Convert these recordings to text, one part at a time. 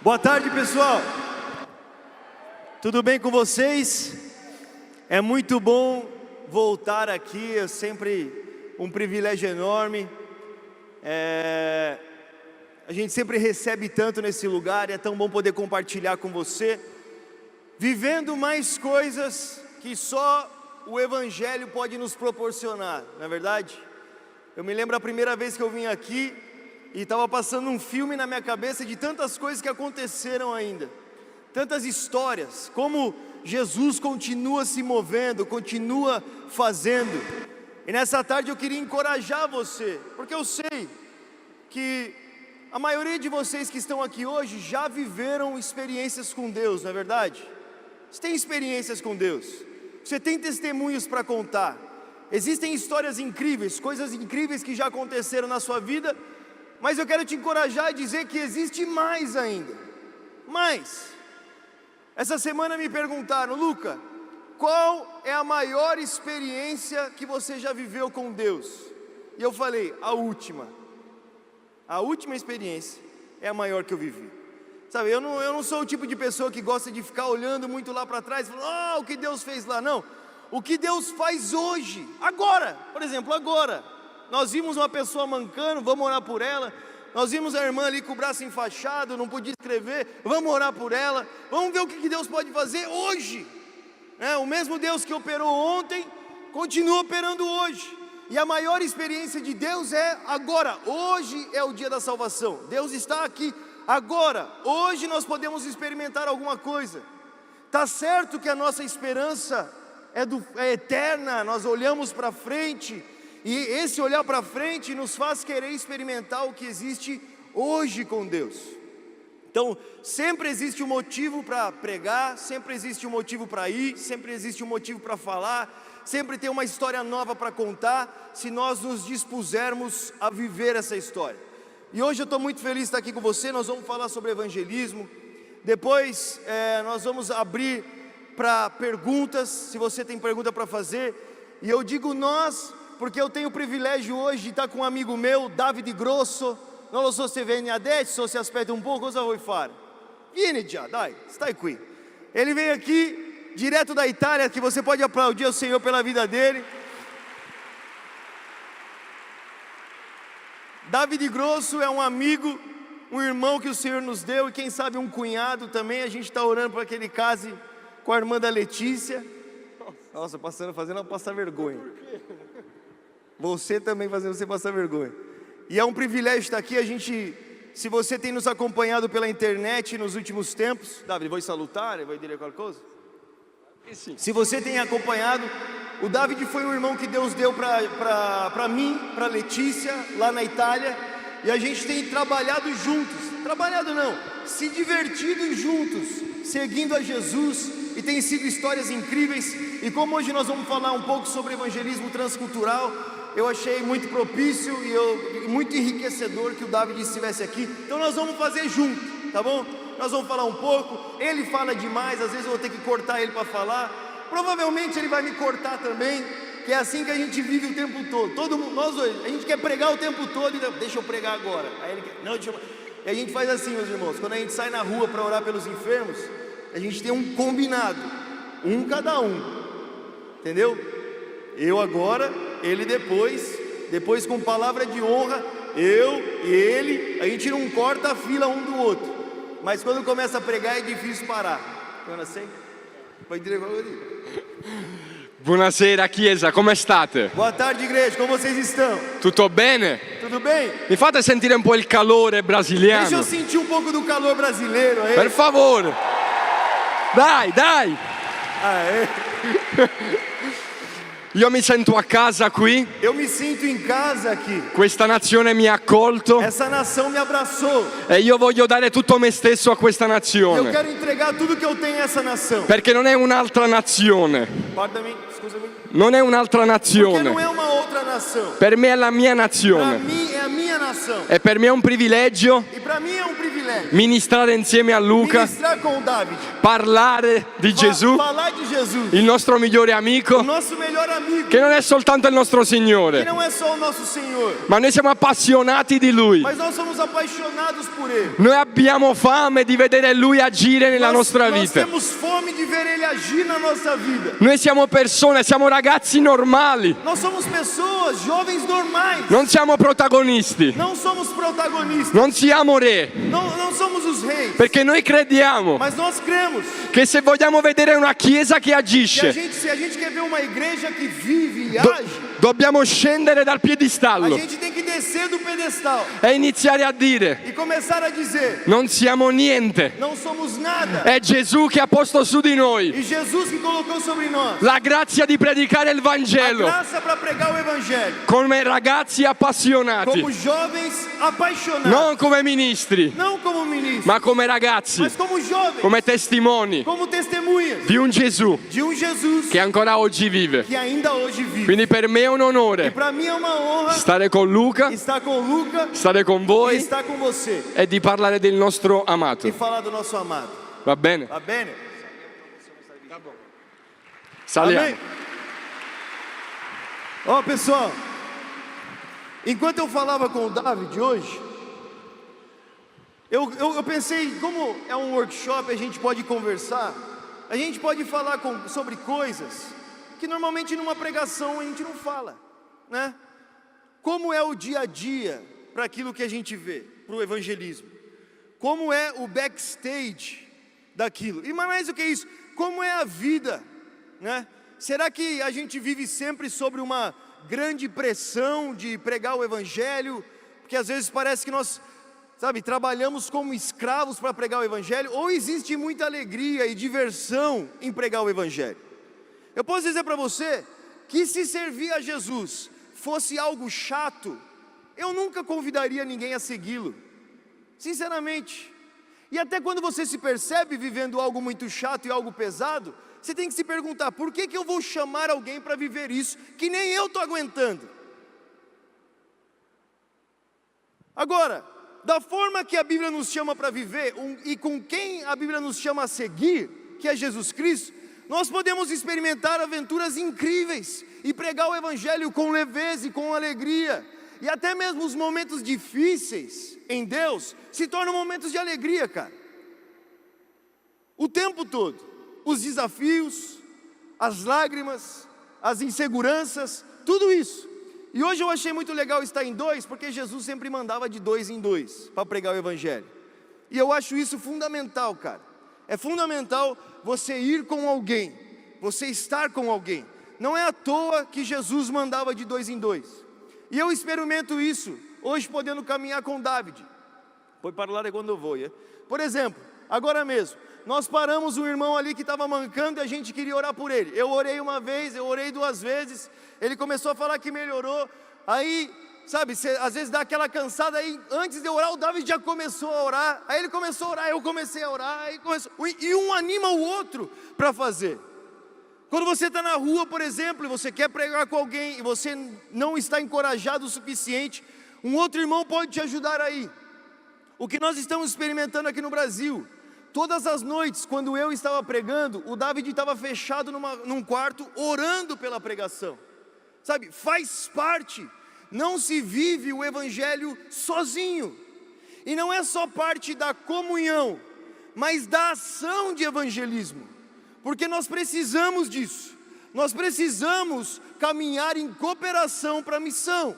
Boa tarde, pessoal. Tudo bem com vocês? É muito bom voltar aqui, é sempre um privilégio enorme. A gente sempre recebe tanto nesse lugar e é tão bom poder compartilhar com você, vivendo mais coisas que só o Evangelho pode nos proporcionar, não é verdade? Eu me lembro a primeira vez que eu vim aqui e estava passando um filme na minha cabeça de tantas coisas que aconteceram ainda, tantas histórias, como Jesus continua se movendo, continua fazendo. E nessa tarde eu queria encorajar você, porque eu sei que a maioria de vocês que estão aqui hoje já viveram experiências com Deus, não é verdade? Você tem experiências com Deus, você tem testemunhos para contar, existem histórias incríveis, coisas incríveis que já aconteceram na sua vida, mas eu quero te encorajar a dizer que existe mais ainda, mais. Essa semana me perguntaram: Luca, qual é a maior experiência que você já viveu com Deus? E eu falei: a última experiência é a maior que eu vivi. Sabe, eu não sou o tipo de pessoa que gosta de ficar olhando muito lá para trás, falando, o que Deus fez lá, não. O que Deus faz hoje, agora, por exemplo, agora. Nós vimos uma pessoa mancando, vamos orar por ela. Nós vimos a irmã ali com o braço enfaixado, não podia escrever, vamos orar por ela. Vamos ver o que Deus pode fazer hoje. O mesmo Deus que operou ontem, continua operando hoje. E a maior experiência de Deus é agora. Hoje é o dia da salvação. Deus está aqui agora. Hoje nós podemos experimentar alguma coisa. Tá certo que a nossa esperança é eterna, nós olhamos para frente, e esse olhar para frente nos faz querer experimentar o que existe hoje com Deus. Então, sempre existe um motivo para pregar, sempre existe um motivo para ir, sempre existe um motivo para falar, sempre tem uma história nova para contar, se nós nos dispusermos a viver essa história. E hoje eu estou muito feliz de estar aqui com você. Nós vamos falar sobre evangelismo, depois nós vamos abrir para perguntas, se você tem pergunta para fazer, e eu digo nós, porque eu tenho o privilégio hoje de estar com um amigo meu, Davide Grosso. Non lo so se viene adesso, se aspetta un po', cosa vuoi fare? Vieni già, dai, stai qui. Ele veio aqui, direto da Itália, que você pode aplaudir ao Senhor pela vida dele. Davide Grosso é um amigo, um irmão que o Senhor nos deu, e quem sabe um cunhado também. A gente está orando para que ele case com a irmã da Letícia. Nossa, fazendo ela passar vergonha. Você também fazendo você passar vergonha. E é um privilégio estar aqui. Se você tem nos acompanhado pela internet nos últimos tempos, David, vuoi salutare? Vuoi dire qualcosa? Sim. Se você tem acompanhado, o David foi um irmão que Deus deu para mim, para Letícia, lá na Itália, e a gente tem trabalhado juntos, se divertido juntos, seguindo a Jesus, e tem sido histórias incríveis. E como hoje nós vamos falar um pouco sobre evangelismo transcultural, eu achei muito propício e muito enriquecedor que o David estivesse aqui. Então nós vamos fazer junto, tá bom? Nós vamos falar um pouco. Ele fala demais, às vezes eu vou ter que cortar ele para falar. Provavelmente ele vai me cortar também, que é assim que a gente vive o tempo todo. Todo mundo, nós dois, a gente quer pregar o tempo todo e deixa eu pregar agora. Aí ele quer, não, deixa eu... E a gente faz assim, meus irmãos, quando a gente sai na rua para orar pelos enfermos, a gente tem um combinado, um cada um, entendeu? Eu agora, ele depois com palavra de honra, eu e ele, a gente não corta a fila um do outro, mas quando começa a pregar é difícil parar. Vai dire qualcosa? Buonasera Chiesa, come state? Boa tarde, igreja, como vocês estão? Tutto bene? Tudo bem? Mi fate sentire un po' il calore Deixa brasiliano? eu sentir um pouco do calor brasileiro aí. Per favore! Dai! Aê. Io mi sento a casa qui, Eu me sinto em casa aqui. questa nazione mi ha accolto Essa nação me abraçou. e io voglio dare tutto me stesso a questa Eu nazione, quero entregar tudo que eu tenho a essa nação. perché non è un'altra nazione, Pardon-me, excuse-me. non è un'altra Porque não nazione, é uma outra nação. per me è la mia Para nazione. mim é a minha nação. nação. E per me è un privilegio E para mim é um privilégio ministrare insieme a Luca, ministrar com o David, parlare di Gesù, falar de Jesus, il nostro migliore o amico, nosso melhor amigo, che non è soltanto il nostro que Signore, não é só o nosso Senhor, ma noi siamo appassionati di Lui. mas nós somos apaixonados por Ele. Noi abbiamo fame di vedere Lui agire nella nostra Nós vita. temos fome de ver Ele agir na nossa vida. Noi siamo persone, siamo ragazzi normali, Nós somos pessoas, jovens normais. non siamo protagonisti, Não somos protagonistas. non siamo re, Não somos os reis. perché noi crediamo Mas nós cremos che se vogliamo vedere una chiesa che que agisce, se a gente quer ver uma igreja que vive e do- age, dobbiamo scendere dal a piedistallo gente tem que descer do pedestal e iniziare a dire: e começar a dizer: non siamo niente, não somos nada. è Gesù che ha posto su di noi E Jesus que colocou sobre nós la grazia di predicare il a Vangelo graça para pregar o evangelho, come ragazzi appassionati, como jovens apaixonados, non come ministri, não como ministros, ma come ragazzi, mas como jovens, come testimoni como testemunhas di un Gesù de um Jesus che ancora oggi vive. que ainda hoje vive. Quindi per me è un E onore para mim é uma honra stare con Luca, estar com o Luca stare con e voi estar com você e di parlare del nostro e amato. falar do nosso amado. Va bene? Va bene? Saliamo. Amém? Ó, pessoal, enquanto eu falava com o David hoje, eu pensei, como é um workshop, a gente pode conversar, a gente pode falar sobre coisas que normalmente numa pregação a gente não fala, né? Como é o dia a dia para aquilo que a gente vê, para o evangelismo? Como é o backstage daquilo? E mais do que isso, como é a vida, né? Será que a gente vive sempre sobre uma grande pressão de pregar o evangelho? Porque às vezes parece que nós, sabe, trabalhamos como escravos para pregar o evangelho, ou existe muita alegria e diversão em pregar o evangelho? Eu posso dizer para você que se servir a Jesus fosse algo chato, eu nunca convidaria ninguém a segui-lo, sinceramente. E até quando você se percebe vivendo algo muito chato e algo pesado, você tem que se perguntar: por que eu vou chamar alguém para viver isso que nem eu estou aguentando? Agora, da forma que a Bíblia nos chama para viver e com quem a Bíblia nos chama a seguir, que é Jesus Cristo, nós podemos experimentar aventuras incríveis e pregar o evangelho com leveza e com alegria. E até mesmo os momentos difíceis em Deus se tornam momentos de alegria, cara. O tempo todo. Os desafios, as lágrimas, as inseguranças, tudo isso. E hoje eu achei muito legal estar em dois, porque Jesus sempre mandava de dois em dois para pregar o evangelho. E eu acho isso fundamental, cara. É fundamental você ir com alguém, você estar com alguém. Não é à toa que Jesus mandava de dois em dois. E eu experimento isso hoje, podendo caminhar com David. Poi parlare quando voglio. Por exemplo, agora mesmo, nós paramos um irmão ali que estava mancando e a gente queria orar por ele. Eu orei uma vez, eu orei duas vezes, ele começou a falar que melhorou. Aí, sabe, você às vezes dá aquela cansada, aí antes de eu orar, o David já começou a orar. Aí ele começou a orar, eu comecei a orar, aí e um anima o outro para fazer. Quando você está na rua, por exemplo, e você quer pregar com alguém e você não está encorajado o suficiente, um outro irmão pode te ajudar aí. O que nós estamos experimentando aqui no Brasil, todas as noites, quando eu estava pregando, o David estava fechado num quarto, orando pela pregação. Sabe, faz parte, não se vive o evangelho sozinho. E não é só parte da comunhão, mas da ação de evangelismo. Porque nós precisamos disso. Nós precisamos caminhar em cooperação para a missão.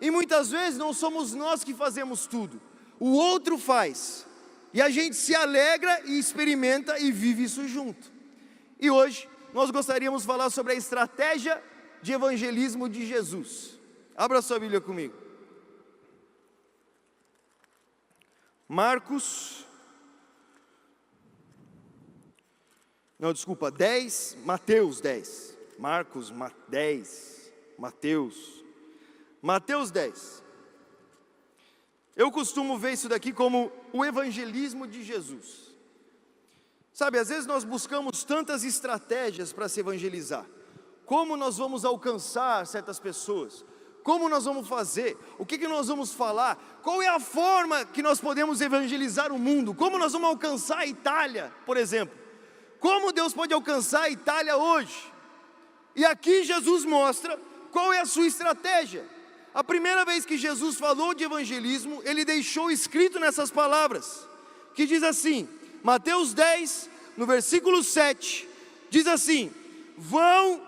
E muitas vezes não somos nós que fazemos tudo. O outro faz. E a gente se alegra e experimenta e vive isso junto. E hoje nós gostaríamos de falar sobre a estratégia de evangelismo de Jesus. Abra sua Bíblia comigo. Mateus 10. Mateus 10. Eu costumo ver isso daqui como o evangelismo de Jesus. Sabe, às vezes nós buscamos tantas estratégias para se evangelizar. Como nós vamos alcançar certas pessoas? Como nós vamos fazer? O que nós vamos falar? Qual é a forma que nós podemos evangelizar o mundo? Como nós vamos alcançar a Itália, por exemplo? Como Deus pode alcançar a Itália hoje? E aqui Jesus mostra qual é a sua estratégia. A primeira vez que Jesus falou de evangelismo, Ele deixou escrito nessas palavras, que diz assim, Mateus 10, no versículo 7, diz assim, vão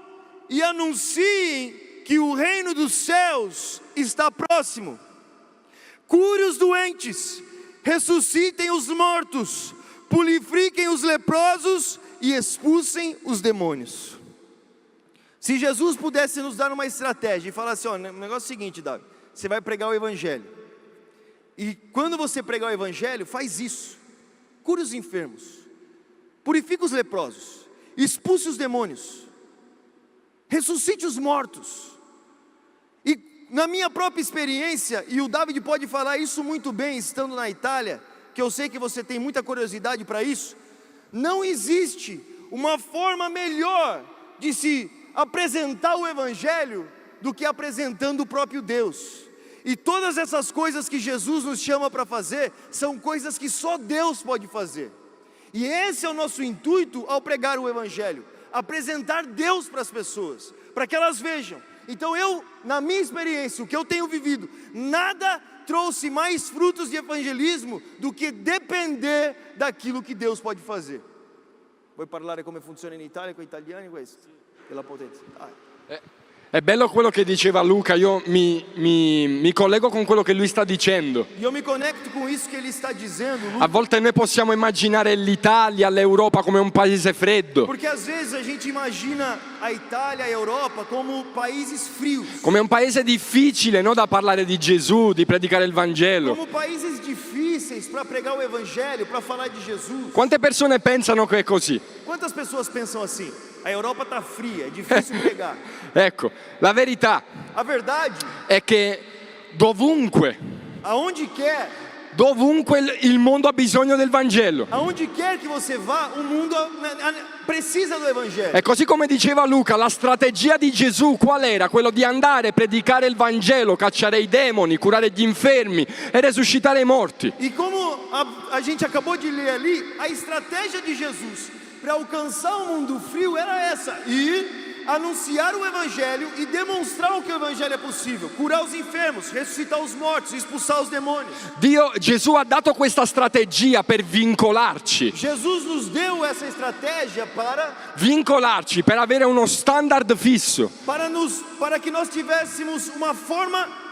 e anunciem que o reino dos céus está próximo. Cure os doentes, ressuscitem os mortos, purifiquem os leprosos e expulsem os demônios. Se Jesus pudesse nos dar uma estratégia e falar assim, ó, o negócio é o seguinte, Davi, você vai pregar o evangelho. E quando você pregar o evangelho, faz isso. Cure os enfermos, purifique os leprosos, expulse os demônios, ressuscite os mortos. E na minha própria experiência, e o David pode falar isso muito bem estando na Itália, que eu sei que você tem muita curiosidade para isso, não existe uma forma melhor de se apresentar o evangelho do que apresentando o próprio Deus. E todas essas coisas que Jesus nos chama para fazer, são coisas que só Deus pode fazer. E esse é o nosso intuito ao pregar o evangelho, apresentar Deus para as pessoas, para que elas vejam. Então na minha experiência, o que eu tenho vivido, nada trouxe mais frutos de evangelismo do que depender daquilo que Deus pode fazer. Vuoi parlare come funziona in Italia con gli italiani questo? Della potenza. È bello quello che diceva Luca, io mi collego con quello che lui sta dicendo. Io mi connetto con isso che ele está dizendo, Luca. A volte noi possiamo immaginare l'Italia, l'Europa come un paese freddo, Porque às vezes a gente imagina a Itália, a Europa como países frios, come un paese difficile, no, da parlare di Gesù, di predicare il Vangelo. como países difíceis para pregar o evangelho, para falar de Jesus. Quante persone pensano che è così? Quantas pessoas pensam assim? A Europa está fria, é difícil pregar. Ecco, la verità A verdade, è che dovunque aonde quer il mondo ha bisogno del Vangelo. Aonde quer que você vá, o mundo precisa do evangelho. E così come diceva Luca, la strategia di Gesù qual era? Quello di andare, predicare il Vangelo, cacciare i demoni, curare gli infermi e resuscitare i morti. E como a gente acabou de ler ali, a estratégia de Jesus para alcançar o mundo frio era essa: ir, anunciar o evangelho e demonstrar o que o evangelho é possível, curar os enfermos, ressuscitar os mortos, expulsar os demônios. Gesù ha dato questa strategia per vincolarci. Jesus nos deu essa estratégia Vincolarci, per avere uno standard fisso. para que nós tivéssemos uma forma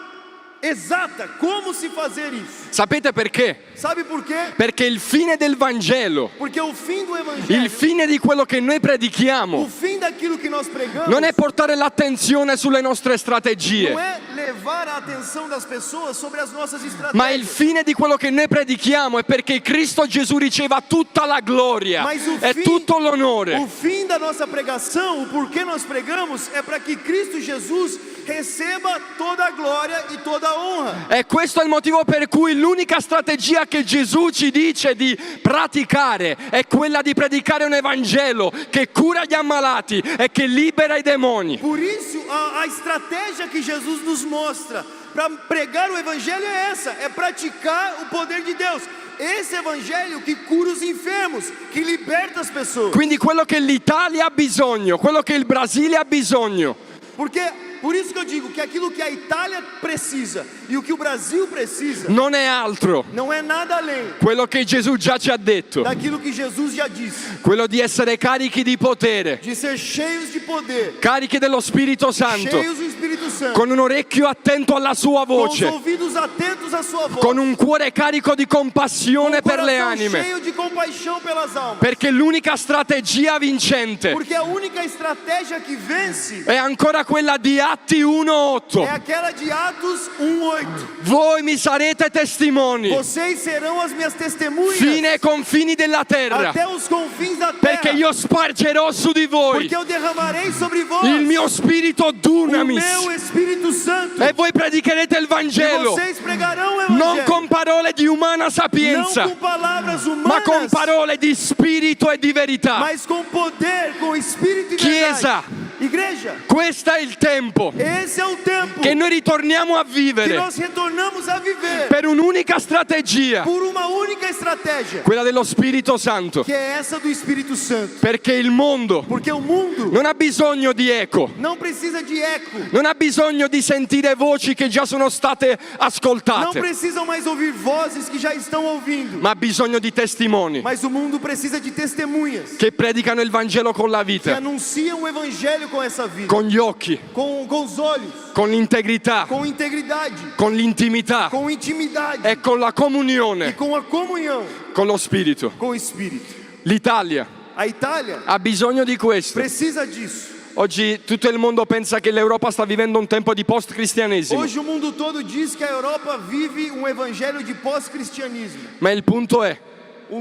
exata como se fazer isso. Sapete perché? Sabe por quê? Perché il fine del Vangelo, Porque o fim do evangelho, il fine di quello che noi o predichiamo, fim daquilo que nós pregamos, non è portare l'attenzione sulle nostre strategie, não é levar a atenção das pessoas sobre as nossas estratégias. ma il fine di quello che noi predichiamo è perché Cristo Gesù riceva tutta la gloria Mas o e fim- tutto l'onore. O fim da nossa pregação, o porquê nós pregamos, é para que Cristo Jesus receba toda a glória e toda a honra. E questo è il motivo per cui l'unica strategia che Gesù ci dice di praticare è quella di predicare un Evangelo che cura gli ammalati e che libera i demoni. Por isso, a estratégia que Jesus nos mostra para pregar o evangelho é essa: é praticar o poder de Deus. Esse evangelho que cura os enfermos, que liberta as pessoas. Quindi quello che l'Italia ha bisogno, quello che il Brasile ha bisogno, Porque por isso que eu digo que aquilo que a Itália precisa e o que o Brasil precisa non è altro não é nada além quello che Gesù già ci ha detto, daquilo que Jesus já disse, quello di essere carichi di potere, de ser cheios de poder, carichi dello Spirito Santo, cheios do Espírito Santo, con un orecchio attento alla sua com os voce, ouvidos atentos à sua voz, con un cuore carico di compassione com per le coração anime, cheio de compaixão pelas almas. perché l'unica strategia vincente Porque a única estratégia que vence è ancora quella di Atti 1:8. é aquela de Atos 1:8. Voi mi sarete testimoni Vocês serão as minhas testemunhas fino ai confini della terra, até os confins da terra, perché io spargerò su di voi porque eu derramarei sobre vós il mio spirito o dunamis meu Espírito Santo, e voi predicherete il e Vangelo vocês pregarão o non evangelho, con parole di umana não sapienza, com palavras ma con humanas, parole di spirito e di verità. mas com poder, com espírito e Chiesa, verdade. Igreja, questo è il tempo esse é o tempo che noi ritorniamo a que vivere nós retornamos a viver per un'unica strategia, por uma única estratégia, quella dello Spirito Santo. que é essa do Espírito Santo. Perché il mondo Porque o mundo non ha bisogno di eco, não precisa de eco, non ha bisogno di sentire voci che già sono state não ascoltate, precisam mais ouvir vozes que já estão ouvindo, ma ha bisogno di testimoni mas o mundo precisa de testemunhas che predicano il Vangelo con la que vita, anunciam o evangelho com essa vida, con gli occhi, com os olhos, con l'integrità, com integridade, con l'intimità com intimidade e con la e comunione com a comunhão con lo Spirito. com o Espírito. L'Italia A Itália ha bisogno di questo. precisa disso. Oggi tutto il mondo pensa che l'Europa sta vivendo un tempo di post-cristianesimo, Hoje o mundo todo diz que a Europa vive um evangelho de pós-cristianismo, ma il punto è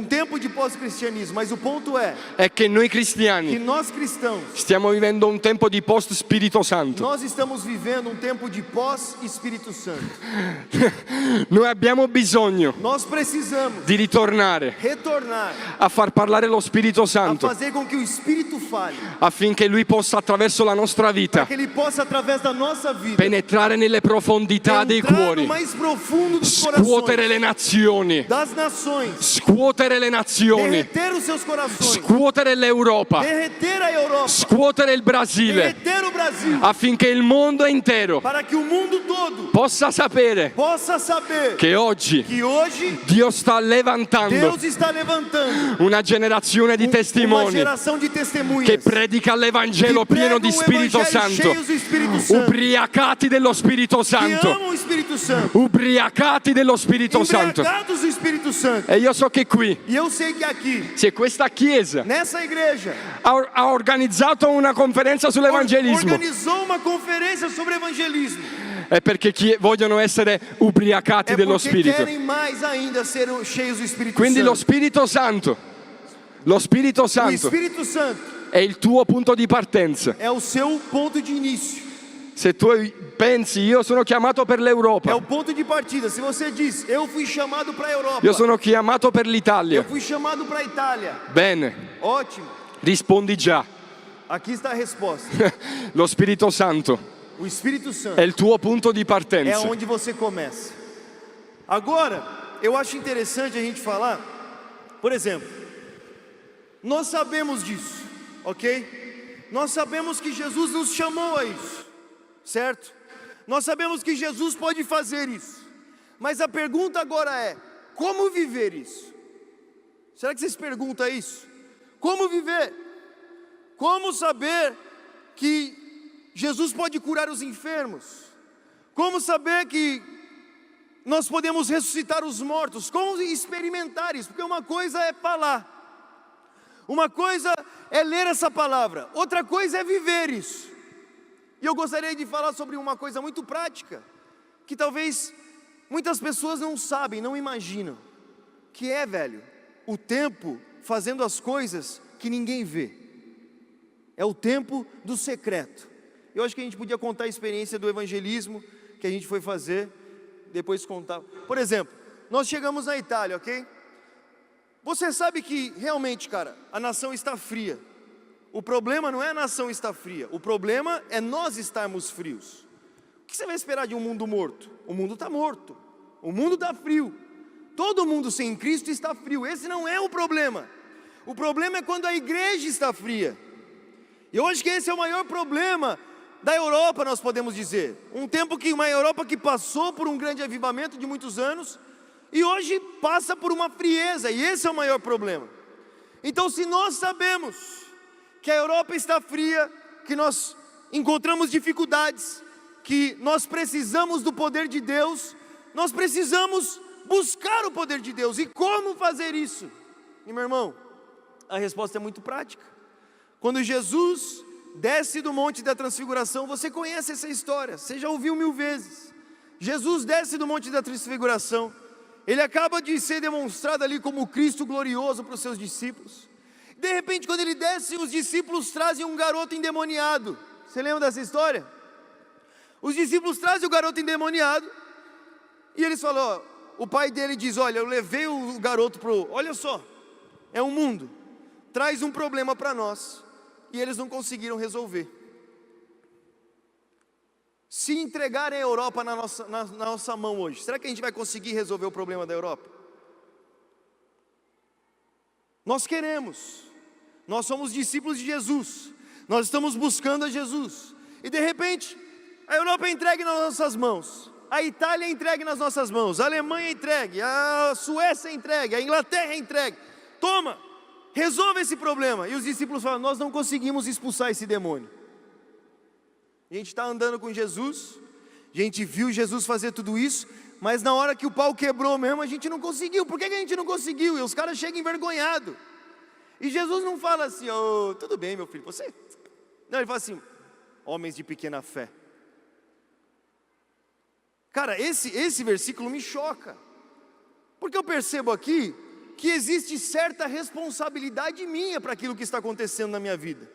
tempo de pós-cristianismo, mas o ponto é che noi que cristiani nós cristãos, stiamo vivendo un tempo di post-Spirito Santo. nós estamos vivendo um tempo de pós-Espírito Santo. Noi abbiamo bisogno Nós precisamos di ritornare retornar a far parlare lo Spirito a Santo fazer com que o Espírito fale, affinché Lui possa attraverso la nostra para vita que Ele possa, através da nossa vida, penetrare nelle profondità dei entrar no cuori, mais profundo dos scuotere corações le nazioni, das nações, scuotere le nazioni, derreter os seus corações, scuotere l'Europa, derreter a Europa, scuotere il Brasile, derreter o Brasil, affinché il mondo intero para que o mundo todo possa sapere possa saber che oggi que hoje Dio sta levantando Deus está levantando una generazione di uma testimoni geração de testemunhas che predica l'Evangelo que pieno pregam di o Spirito evangelho Santo, cheios do Espírito Santo, ubriacati dello Spirito que Santo, amam o Espírito Santo, ubriacati dello Spirito Santo. embriagados do Espírito Santo. E io so che qui, E eu sei que aqui, se questa chiesa nessa igreja, ha organizzato una conferenza sull'evangelismo, organizou uma conferência sobre evangelismo, è perché vogliono essere ubriacati é dello porque Spirito. querem mais ainda ser cheios do Espírito Quindi lo Santo. Spirito Santo, lo Spirito O Santo Espírito Santo è il tuo punto di partenza. é o seu ponto de início, Se tu pensi, io sono chiamato per é l'Europa, o ponto de partida. Se você diz, eu fui chamado para a Europa, io sono chiamato per eu l'Italia, fui chamado para a Itália, bene, ótimo, rispondi già. aqui está a resposta. Lo Spirito Santo O Espírito è Santo il tuo punto di é partenza. onde você começa. Agora, eu acho interessante a gente falar, por exemplo, nós sabemos disso, ok? Nós sabemos que Jesus nos chamou a isso, certo? Nós sabemos que Jesus pode fazer isso, mas a pergunta agora é, como viver isso? Será que vocês perguntam isso? Como viver? Como saber que Jesus pode curar os enfermos? Como saber que nós podemos ressuscitar os mortos? Como experimentar isso? Porque uma coisa é falar, uma coisa é ler essa palavra, outra coisa é viver isso. E eu gostaria de falar sobre uma coisa muito prática, que talvez muitas pessoas não sabem, não imaginam, que é, velho, o tempo fazendo as coisas que ninguém vê. É o tempo do secreto. Eu acho que a gente podia contar a experiência do evangelismo que a gente foi fazer, depois contar. Por exemplo, nós chegamos na Itália, ok? Você sabe que realmente, cara, a nação está fria. O problema não é a nação estar fria, o problema é nós estarmos frios. O que você vai esperar de um mundo morto? O mundo está morto, o mundo está frio. Todo mundo sem Cristo está frio, esse não é o problema. O problema é quando a igreja está fria. E eu acho que esse é o maior problema da Europa, nós podemos dizer. Uma Europa que passou por um grande avivamento de muitos anos, e hoje passa por uma frieza, e esse é o maior problema. Então, se nós sabemos que a Europa está fria, que nós encontramos dificuldades, que nós precisamos do poder de Deus, nós precisamos buscar o poder de Deus. E como fazer isso? E meu irmão, a resposta é muito prática. Quando Jesus desce do Monte da Transfiguração, você conhece essa história, você já ouviu 1000 vezes. Jesus desce do Monte da Transfiguração, ele acaba de ser demonstrado ali como o Cristo glorioso para os seus discípulos. De repente, quando ele desce, os discípulos trazem um garoto endemoniado. Você lembra dessa história? Os discípulos trazem o garoto endemoniado, e eles falam, ó, o pai dele diz, olha, eu levei o garoto olha só, é um mundo, traz um problema para nós, e eles não conseguiram resolver. Se entregarem a Europa na nossa mão hoje, será que a gente vai conseguir resolver o problema da Europa? Nós queremos, nós somos discípulos de Jesus, nós estamos buscando a Jesus, e de repente, a Europa é entregue nas nossas mãos, a Itália é entregue nas nossas mãos, a Alemanha é entregue, a Suécia é entregue, a Inglaterra é entregue, toma, resolve esse problema. E os discípulos falam: nós não conseguimos expulsar esse demônio. A gente está andando com Jesus, a gente viu Jesus fazer tudo isso, mas na hora que o pau quebrou mesmo, a gente não conseguiu. Por que a gente não conseguiu? E os caras chegam envergonhados. E Jesus não fala assim: oh, tudo bem, meu filho, você... Não, ele fala assim: homens de pequena fé. Cara, esse versículo me choca, porque eu percebo aqui que existe certa responsabilidade minha para aquilo que está acontecendo na minha vida.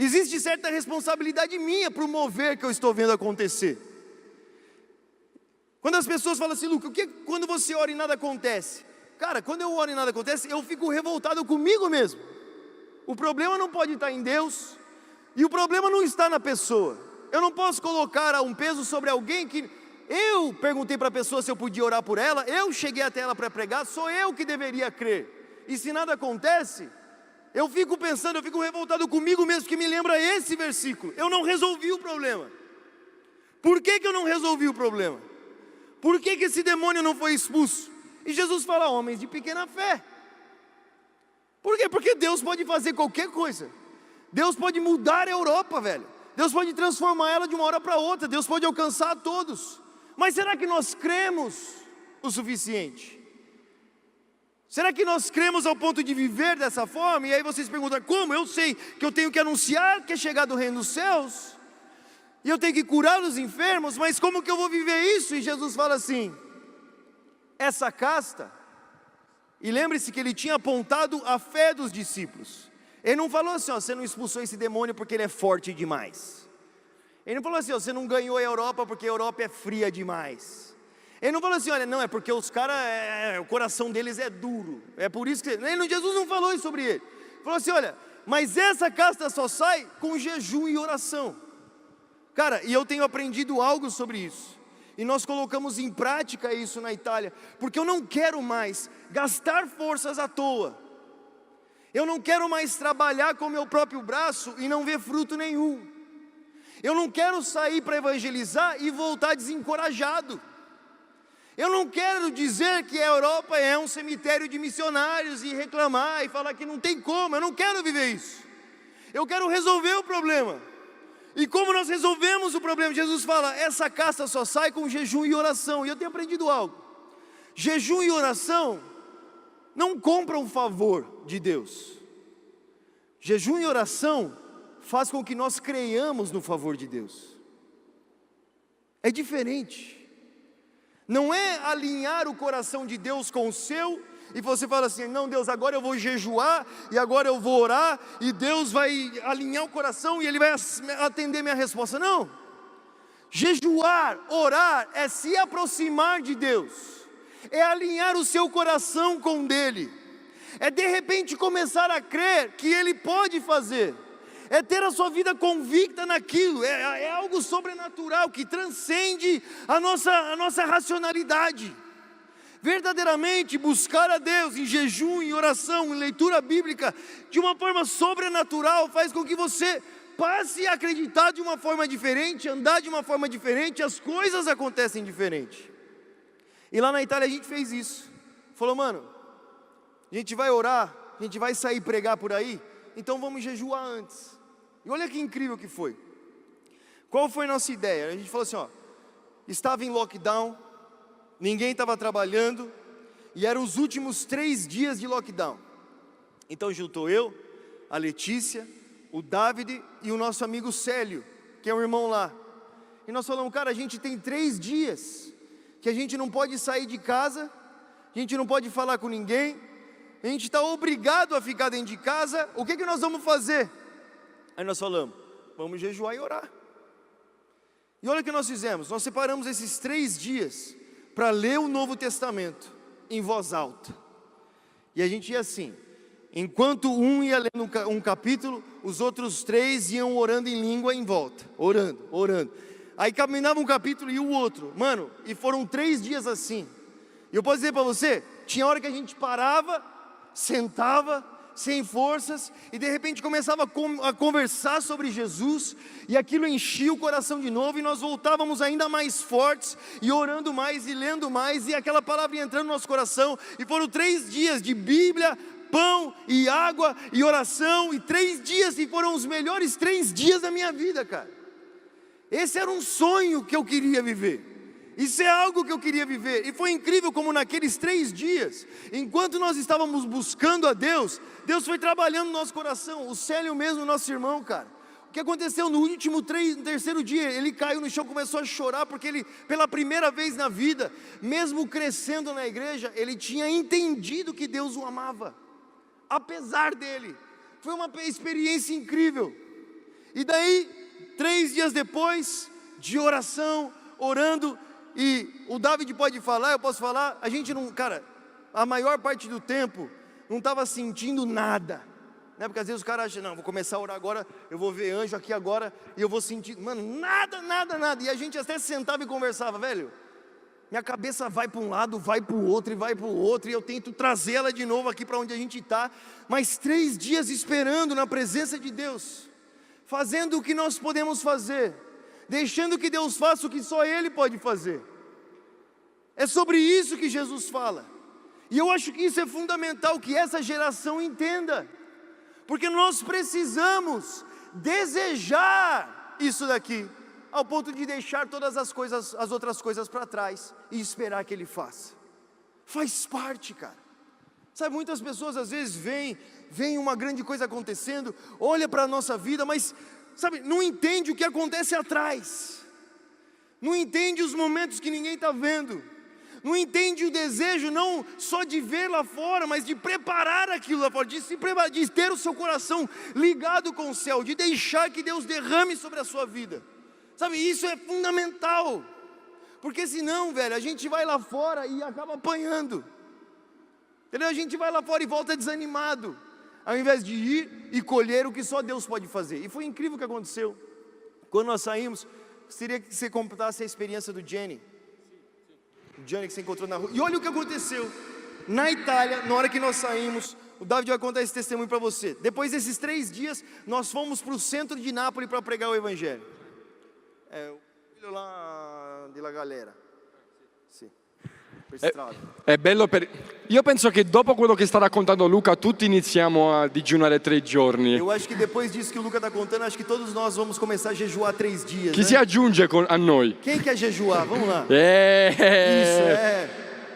Existe certa responsabilidade minha para o mover que eu estou vendo acontecer. Quando as pessoas falam assim: Lucas, quando você ora e nada acontece? Cara, quando eu oro e nada acontece, eu fico revoltado comigo mesmo. O problema não pode estar em Deus, e o problema não está na pessoa. Eu não posso colocar um peso sobre alguém que... Eu perguntei para a pessoa se eu podia orar por ela, eu cheguei até ela para pregar, sou eu que deveria crer. E se nada acontece, eu fico pensando, eu fico revoltado comigo mesmo, que me lembra esse versículo. Eu não resolvi o problema. Por que eu não resolvi o problema? Por que esse demônio não foi expulso? E Jesus fala: homens de pequena fé. Por quê? Porque Deus pode fazer qualquer coisa. Deus pode mudar a Europa, velho. Deus pode transformar ela de uma hora para outra. Deus pode alcançar a todos. Mas será que nós cremos o suficiente? Será que nós cremos ao ponto de viver dessa forma? E aí vocês perguntam: como? Eu sei que eu tenho que anunciar que é chegado o reino dos céus, e eu tenho que curar os enfermos, mas como que eu vou viver isso? E Jesus fala assim: essa casta, e lembre-se que ele tinha apontado a fé dos discípulos. Ele não falou assim: ó, você não expulsou esse demônio porque ele é forte demais. Ele não falou assim: ó, você não ganhou a Europa porque a Europa é fria demais. Ele não falou assim: olha, não, é porque os caras, o coração deles é duro, é por isso que... Jesus não falou isso sobre ele. Ele falou assim: olha, mas essa casta só sai com jejum e oração. Cara, e eu tenho aprendido algo sobre isso, e nós colocamos em prática isso na Itália, porque eu não quero mais gastar forças à toa. Eu não quero mais trabalhar com o meu próprio braço e não ver fruto nenhum. Eu não quero sair para evangelizar e voltar desencorajado. Eu não quero dizer que a Europa é um cemitério de missionários e reclamar e falar que não tem como. Eu não quero viver isso. Eu quero resolver o problema. E como nós resolvemos o problema? Jesus fala: essa casta só sai com jejum e oração. E eu tenho aprendido algo: jejum e oração não compram o favor de Deus. Jejum e oração faz com que nós creiamos no favor de Deus. É diferente. Não é alinhar o coração de Deus com o seu, e você fala assim: não, Deus, agora eu vou jejuar, e agora eu vou orar, e Deus vai alinhar o coração, e Ele vai atender minha resposta. Não. Jejuar, orar, é se aproximar de Deus, é alinhar o seu coração com dele, é de repente começar a crer que Ele pode fazer, é ter a sua vida convicta naquilo, é algo sobrenatural que transcende a nossa racionalidade. Verdadeiramente buscar a Deus em jejum, em oração, em leitura bíblica, de uma forma sobrenatural, faz com que você passe a acreditar de uma forma diferente, andar de uma forma diferente, as coisas acontecem diferente. E lá na Itália a gente fez isso. Falou: mano, a gente vai orar, a gente vai sair pregar por aí, então vamos jejuar antes. E olha que incrível que foi. Qual foi a nossa ideia? A gente falou assim: ó, estava em lockdown, ninguém estava trabalhando, e eram os últimos 3 dias de lockdown. Então juntou eu, a Letícia, o David e o nosso amigo Célio, que é um irmão lá. E nós falamos: cara, a gente tem 3 dias que a gente não pode sair de casa, a gente não pode falar com ninguém, a gente está obrigado a ficar dentro de casa, o que nós vamos fazer? Aí nós falamos: vamos jejuar e orar. E olha o que nós fizemos: nós separamos esses 3 dias para ler o Novo Testamento em voz alta. E a gente ia assim: Enquanto um ia lendo um capítulo, os outros 3 iam orando em língua em volta. Orando. Aí caminhava um capítulo e o outro. Mano, e foram 3 dias assim. E eu posso dizer para você, tinha hora que a gente parava, sentava, sem forças, e de repente começava a conversar sobre Jesus, e aquilo enchia o coração de novo, e nós voltávamos ainda mais fortes, e orando mais, e lendo mais, e aquela palavra ia entrando no nosso coração, e foram 3 dias de Bíblia, pão e água, e oração, e 3 dias, e foram os melhores 3 dias da minha vida, cara. Esse era um sonho que eu queria viver. Isso é algo que eu queria viver, e foi incrível como naqueles 3 dias, enquanto nós estávamos buscando a Deus, Deus foi trabalhando no nosso coração. O Célio mesmo, nosso irmão, cara, o que aconteceu no terceiro dia, ele caiu no chão, começou a chorar, porque ele, pela primeira vez na vida, mesmo crescendo na igreja, ele tinha entendido que Deus o amava, apesar dele. Foi uma experiência incrível. E daí, 3 dias depois, de oração, orando, e o David pode falar, eu posso falar, a gente não, cara, a maior parte do tempo, não estava sentindo nada, né? Porque às vezes os caras acham, não, vou começar a orar agora, eu vou ver anjo aqui agora, e eu vou sentir, mano, nada, e a gente até sentava e conversava, velho, minha cabeça vai para um lado, vai para o outro, e eu tento trazê-la de novo aqui para onde a gente está, mas 3 dias esperando na presença de Deus, fazendo o que nós podemos fazer, deixando que Deus faça o que só Ele pode fazer. É sobre isso que Jesus fala, e eu acho que isso é fundamental, que essa geração entenda, porque nós precisamos desejar isso daqui, ao ponto de deixar todas as outras coisas para trás, e esperar que Ele faça. Faz parte, cara. Sabe, muitas pessoas às vezes veem uma grande coisa acontecendo, olha para a nossa vida, mas sabe, não entende o que acontece atrás, não entende os momentos que ninguém está vendo, não entende o desejo não só de ver lá fora, mas de preparar aquilo lá fora, de ter o seu coração ligado com o céu, de deixar que Deus derrame sobre a sua vida. Sabe, isso é fundamental, porque senão, velho, a gente vai lá fora e acaba apanhando, entendeu? A gente vai lá fora e volta desanimado, ao invés de ir e colher o que só Deus pode fazer. E foi incrível o que aconteceu. Quando nós saímos, gostaria que você contasse a experiência do Jenny. O Jenny que você encontrou na rua. E olha o que aconteceu. Na Itália, na hora que nós saímos, o David vai contar esse testemunho para você. Depois desses 3 dias, nós fomos para o centro de Nápoles para pregar o Evangelho. O filho lá della galera. Sì. È bello Io penso che dopo quello che sta raccontando Luca tutti iniziamo a digiunare 3 giorni. Eu acho que depois disso que o Luca está contando, acho que todos nós vamos começar a jejuar 3 dias. Chi si aggiunge a noi? Quem quer jejuar? Vamos lá. Isso,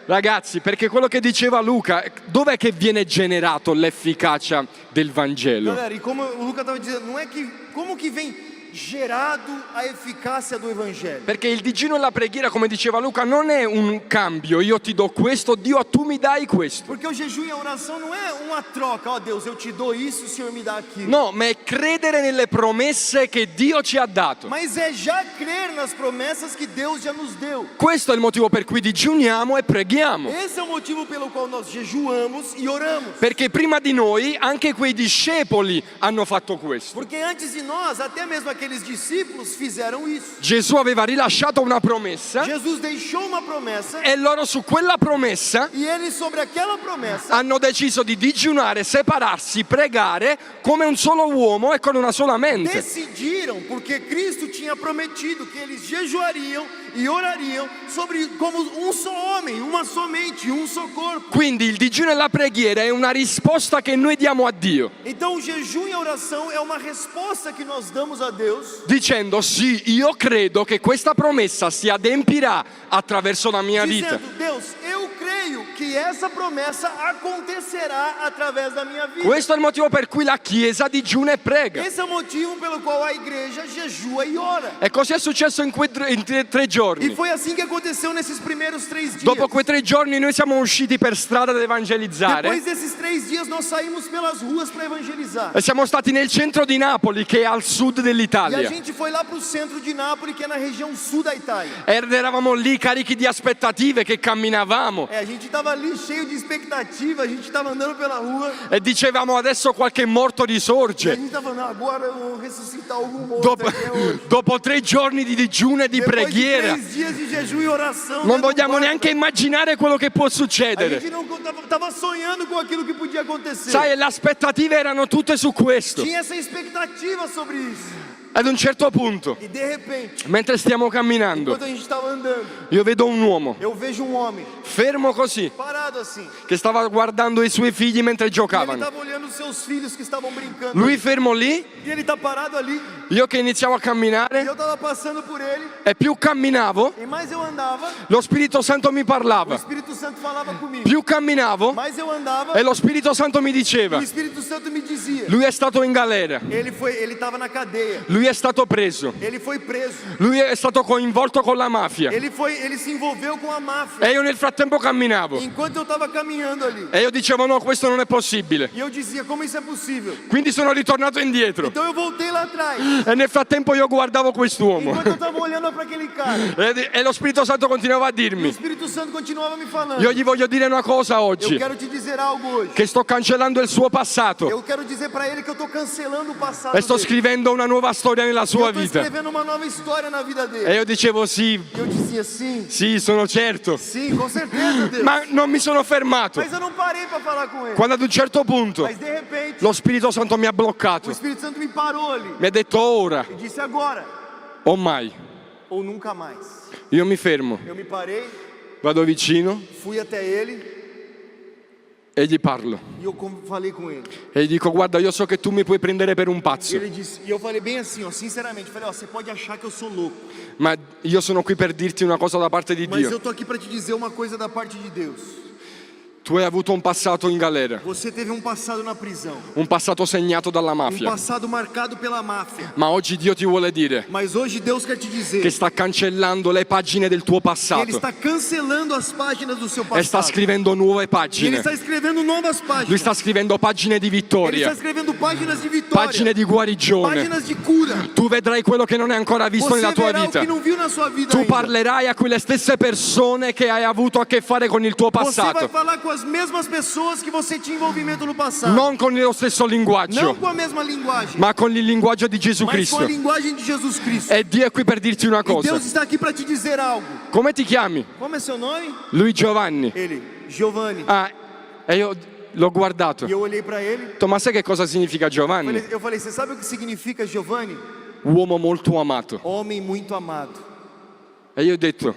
Ragazzi, perché quello che diceva Luca, dov'è che viene generato l'efficacia del Vangelo? Galera, e como o Luca estava dizendo, não é que como que vem gerado a eficácia do Evangelho. Perché il digiuno e la preghiera, come diceva Luca, non è un cambio, io ti do questo, Dio tu mi dai questo. Porque o jejum e a oração não é uma troca, ó Deus, eu te dou isso, o Senhor me dá aquilo. No, ma è credere nelle promesse che Dio ci ha dato. Mas é já crer nas promessas que Deus já nos deu. Questo è il motivo per cui digiuniamo e preghiamo. Esse é o motivo pelo qual nós jejuamos e oramos. Perché prima di noi anche quei discepoli hanno fatto questo. Porque antes de nós, até mesmo aqueles discípulos fizeram isso. Gesù aveva rilasciato una promessa Jesus deixou uma promessa e loro su quella promessa e eles sobre aquela promessa hanno deciso di digiunare, separarsi, pregare come un solo uomo e con una sola mente. decidiram, porque Cristo tinha prometido que eles jejuariam e orariam como um só homem, uma só mente, um só corpo. Quindi il digiuno e la preghiera è una risposta che noi diamo a Dio. Então o jejum e a oração é uma resposta que nós damos a Deus, Dicendo sì, io credo che questa promessa si adempirà attraverso la mia vita. dizendo: Deus, eu creio que essa promessa acontecerá através da minha vida. Questo è il motivo per cui la Chiesa digiuna e prega. Esse é o motivo pelo qual a igreja jejua e ora. E così è successo in 3 E giorni. foi assim que aconteceu nesses primeiros 3 dias. Dopo quei 3 giorni noi siamo usciti per strada ad evangelizzare Depois desses 3 dias nós saímos pelas ruas para evangelizar. e siamo stati nel centro di Napoli, che è al sud E a dell'Italia. gente foi lá para o centro de Nápoles, que é na região sul da Itália. Ed eravamo lì carichi di aspettative che camminavamo. A gente estava ali cheio de expectativa, a gente estava andando pela rua e dicevamo adesso qualche morto e a risorge. gente estava falando, agora eu vou ressuscitar algum morto Dopo, aqui hoje. dopo 3 giorni di digiuno e di Depois de preghiera 3 dias de jejum e oração, non dentro do vogliamo quarto, neanche immaginare quello che può a succedere. gente não estava sonhando com aquilo que podia acontecer. Sai, le aspettative erano tutte su questo. Tinha essa expectativa sobre isso. Ad un certo punto, E de repente, mentre stiamo camminando, enquanto a gente estava andando, io vedo un uomo eu vejo um homem fermo così, parado assim. che stava guardando i suoi figli mentre E ele giocavano. estava olhando os seus filhos que estavam brincando. Lui fermo lì, E ele tá parado ali. io che iniziavo a E camminare, eu estava passando por ele. e più camminavo, E mais eu andava, lo Spirito Santo mi o parlava. Espírito Santo falava comigo. Più camminavo, Mais eu andava, e lo Spirito Santo mi e o diceva, Espírito Santo me dizia. lui è stato in galera, Ele estava na cadeia. lui è stato preso, Ele foi preso. lui è stato coinvolto con la mafia. Ele se envolveu com a máfia. E io nel frattempo camminavo. Enquanto eu estava caminhando ali. E io dicevo no, questo non è possibile. E eu dizia, como isso é possível? Quindi sono ritornato indietro. Então eu voltei lá atrás. E nel frattempo io guardavo quest'uomo. Enquanto eu estava olhando para aquele cara. E lo Spirito Santo continuava a E o dirmi, Espírito Santo continuava me falando. io gli voglio dire una cosa Eu oggi, quero te dizer algo hoje. che sto cancellando il suo passato Eu quero dizer para ele que eu estou cancelando o passado e sto dele. scrivendo una nuova storia nella Eu sua estou vita. escrevendo uma nova história na vida E dele. io dicevo sì, E eu dizia, sim, sì, sono certo. sim, com certeza, Deus. Ma non mi sono fermato. Mas eu não parei para falar com ele. Quando ad un certo punto Mas de repente, lo Spirito Santo mi ha o bloccato, Espírito Santo me parou ali. mi ha detto ora E disse agora o mai. ou nunca mais. Io mi fermo, Eu me parei, vado vicino fui até ele e gli parlo. e eu falei com ele. E gli dico guarda, io so che tu mi puoi prendere per un E pazzo, ele disse, e eu falei bem assim, ó, sinceramente, falei, ó, você pode achar que eu sou louco, ma io sono qui per dirti una cosa da parte di mas Dio. eu tô aqui para te dizer uma coisa da parte de Deus. Tu hai avuto un passato in galera, Você teve um passado na prisão, un passato segnato dalla um mafia, passado marcado pela máfia. ma oggi Dio ti vuole dire Mas hoje Deus quer te dizer che sta cancellando le pagine del tuo que Ele passato está cancelando as páginas do seu e sta passado. scrivendo nuove E Ele pagine. está escrevendo novas Lui páginas. sta scrivendo pagine di Ele está vittoria, escrevendo páginas de vitória, pagine di guarigione. páginas de cura. Tu vedrai quello che non hai ancora visto Você nella tua verá o vita. que não viu na sua vida Tu ainda. parlerai a quelle stesse persone che hai avuto a che fare con il tuo Você vai passato, falar com as mesmas pessoas que você tinha envolvimento no passado. non con lo stesso Não linguaggio, com a mesma linguagem, ma con il linguaggio di Gesù mas com a Cristo. linguagem de Jesus Cristo. E Dio è qui per dirti una E cosa. Deus está aqui para te dizer algo. Come ti chiami? Como é seu nome? Lui Giovanni. Ele, Giovanni. Ah, e io l'ho guardato. E eu olhei para ele. Ho detto, ma sai che cosa significa Giovanni? Eu falei, você sabe o que significa Giovanni? Uomo molto amato. Homem muito amado. E io ho detto,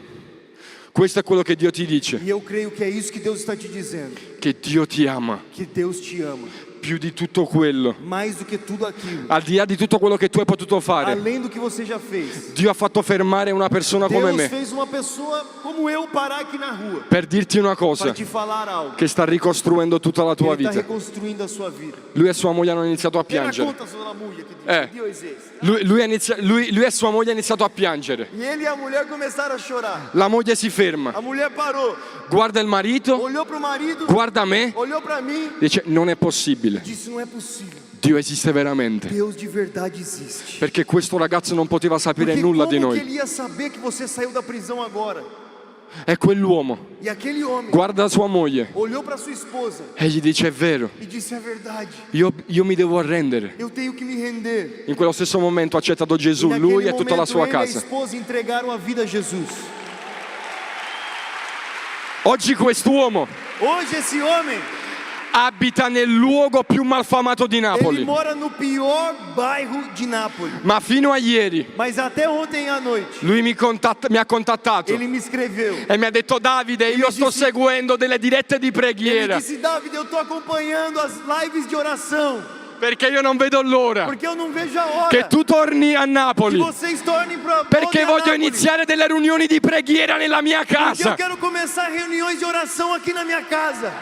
questo è quello che Dio ti dice, E eu creio que é isso que Deus está te dizendo. che Dio ti ama Que Deus te ama. più di tutto quello. Mais do que tudo aquilo. Al di là di tutto quello che tu hai potuto fare, Além do que você já fez. Dio ha fatto fermare una persona come Deus me fez uma pessoa como eu parar aqui na rua. per dirti una Para cosa, te falar algo. che sta ricostruendo tutta la tua Ele está vita. reconstruindo a sua vida. Lui e sua moglie hanno iniziato a Quem piangere. conta sulla moglie che dice, Dio esiste. Lui e sua moglie hanno iniziato a piangere. E ele e a mulher começaram a chorar. La moglie si ferma, A mulher parou, guarda il marito, olhou para o marido, guarda me, olhou para mim, dice non è possibile, disse, não é possível. Dio esiste veramente. Deus de verdade existe. Perché questo ragazzo non poteva sapere Porque nulla como di que noi. ele ia saber que você saiu da prisão agora? E quell'uomo E aquele homem guarda sua moglie olhou para sua esposa e gli dice è vero, e disse, é verdade, io mi devo arrendere. eu tenho que me render. In quello stesso momento ha accettato E Gesù, naquele lui e tutta la momento sua ele e a casa. esposa entregaram a vida a Jesus. Oggi quest'uomo Hoje esse homem, abita nel luogo più malfamato di ele Napoli, mora no pior bairro de Nápoles. ma fino a ieri Mas até ontem à noite, lui mi ha contattato ele me escreveu. e mi ha detto Davide, io sto seguendo delle dirette di Ele preghiera disse, David, eu estou acompanhando as lives de oração, perché io non vedo l'ora porque eu não vejo a hora che tu torni a que Napoli, vocês tornem para perché voglio iniziare delle riunioni di preghiera nella mia Porque eu casa. quero começar reuniões de oração aqui na minha casa.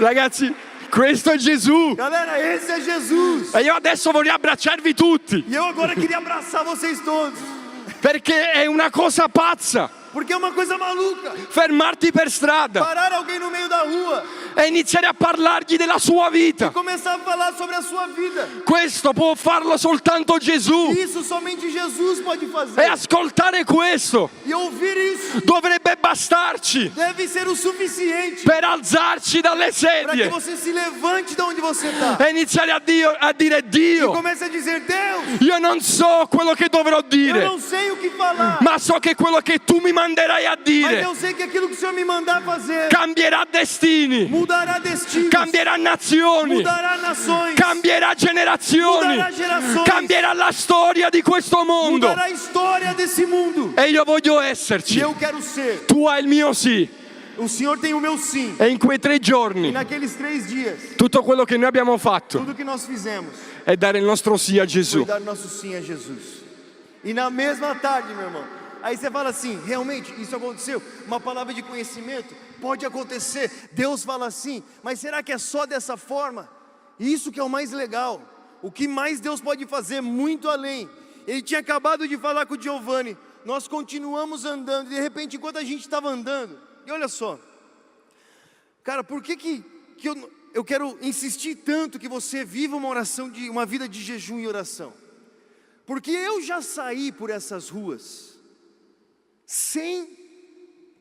Ragazzi, questo è Gesù Galera, esse é Jesus. e io adesso voglio abbracciarvi tutti E eu agora queria abraçar vocês todos, perché è una cosa pazza porque é uma coisa maluca. fermarti per strada Parar alguém no meio da rua e iniziare a parlargli della sua e vita. começar a falar sobre a sua vida. Questo può farlo soltanto Gesù. Isso somente Jesus pode E fazer. ascoltare questo E ouvir isso dovrebbe bastarci deve ser o suficiente per alzarci dalle para que sedie você se levante de onde você está. e iniziare a dire: E Dio, comece a dizer: Deus, io non so quello che dovrò eu dire, não sei o que falar, ma so che quello che tu mi manderai a mas dire eu sei que aquilo que o Senhor me mandar fazer cambierà destini, mudará destinos, cambierà nazioni, mudará nações, cambierà generazioni, mudará gerações, cambierà la storia di questo mondo. mudará a história desse mundo. E io voglio E esserci. eu quero ser. Tu hai il mio sì. O Senhor tem o meu sim. E in quei 3 E giorni naqueles 3 dias, tutto quello che noi abbiamo fatto tudo que nós fizemos è dare il nostro sì a foi Gesù. dar nosso sim a Jesus. E na mesma tarde, meu irmão, aí você fala assim: realmente isso aconteceu? Uma palavra de conhecimento pode acontecer. Deus fala assim, mas será que é só dessa forma? Isso que é o mais legal. O que mais Deus pode fazer, muito além. Ele tinha acabado de falar com o Giovanni. Nós continuamos andando, e de repente, enquanto a gente estava andando, e olha só, cara, por que eu quero insistir tanto que você viva uma vida de jejum e oração? Porque eu já saí por essas ruas sem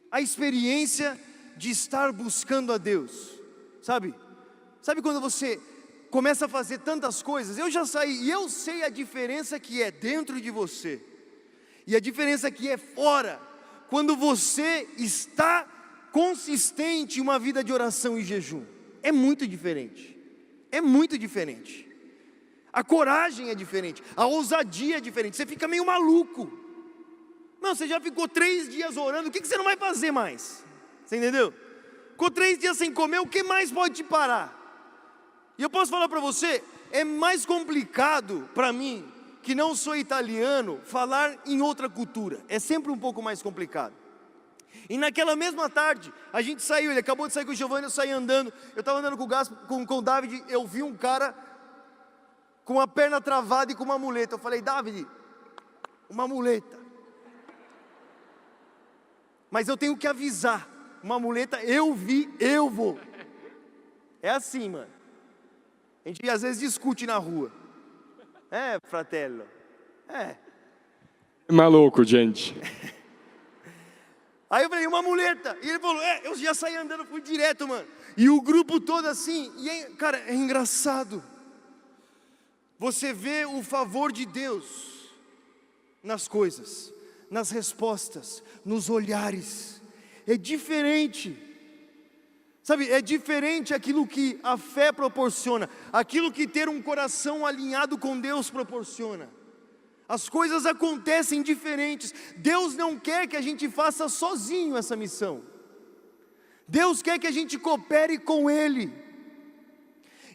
a experiência de estar buscando a Deus, sabe? Sabe quando você começa a fazer tantas coisas? Eu já saí e eu sei a diferença que é dentro de você e a diferença que é fora, quando você está consistente em uma vida de oração e jejum. É muito diferente, é muito diferente. A coragem é diferente, a ousadia é diferente, você fica meio maluco. Não, você já ficou 3 dias orando, o que você não vai fazer mais? Você entendeu? Ficou 3 dias sem comer, o que mais pode te parar? E eu posso falar para você, é mais complicado para mim, que não sou italiano, falar em outra cultura. É sempre um pouco mais complicado. E naquela mesma tarde, a gente saiu, ele acabou de sair com o Giovanni, eu saí andando. Eu estava andando com o David, eu vi um cara com a perna travada e com uma muleta. Eu falei: David, uma muleta. Mas eu tenho que avisar, uma muleta, eu vi, eu vou. É assim, mano. A gente às vezes discute na rua. É, fratello. É. Maluco, gente. Aí eu falei: uma muleta. E ele falou: eu já saí andando, fui direto, mano. E o grupo todo assim. E cara, é engraçado. Você vê o favor de Deus nas coisas, nas respostas, nos olhares. É diferente. Sabe, é diferente aquilo que a fé proporciona, aquilo que ter um coração alinhado com Deus proporciona. As coisas acontecem diferentes. Deus não quer que a gente faça sozinho essa missão. Deus quer que a gente coopere com Ele.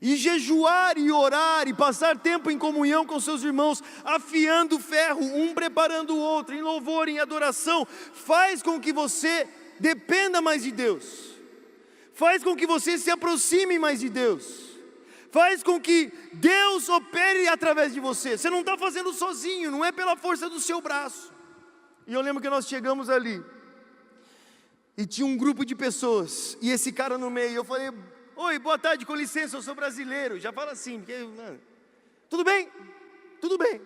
E jejuar e orar e passar tempo em comunhão com seus irmãos, afiando o ferro, um preparando o outro, em louvor, em adoração, faz com que você dependa mais de Deus. Faz com que você se aproxime mais de Deus. Faz com que Deus opere através de você. Você não está fazendo sozinho, não é pela força do seu braço. E eu lembro que nós chegamos ali e tinha um grupo de pessoas, e esse cara no meio. Eu falei: oi, boa tarde, com licença, eu sou brasileiro. Já fala assim, porque, mano, tudo bem? Tudo bem.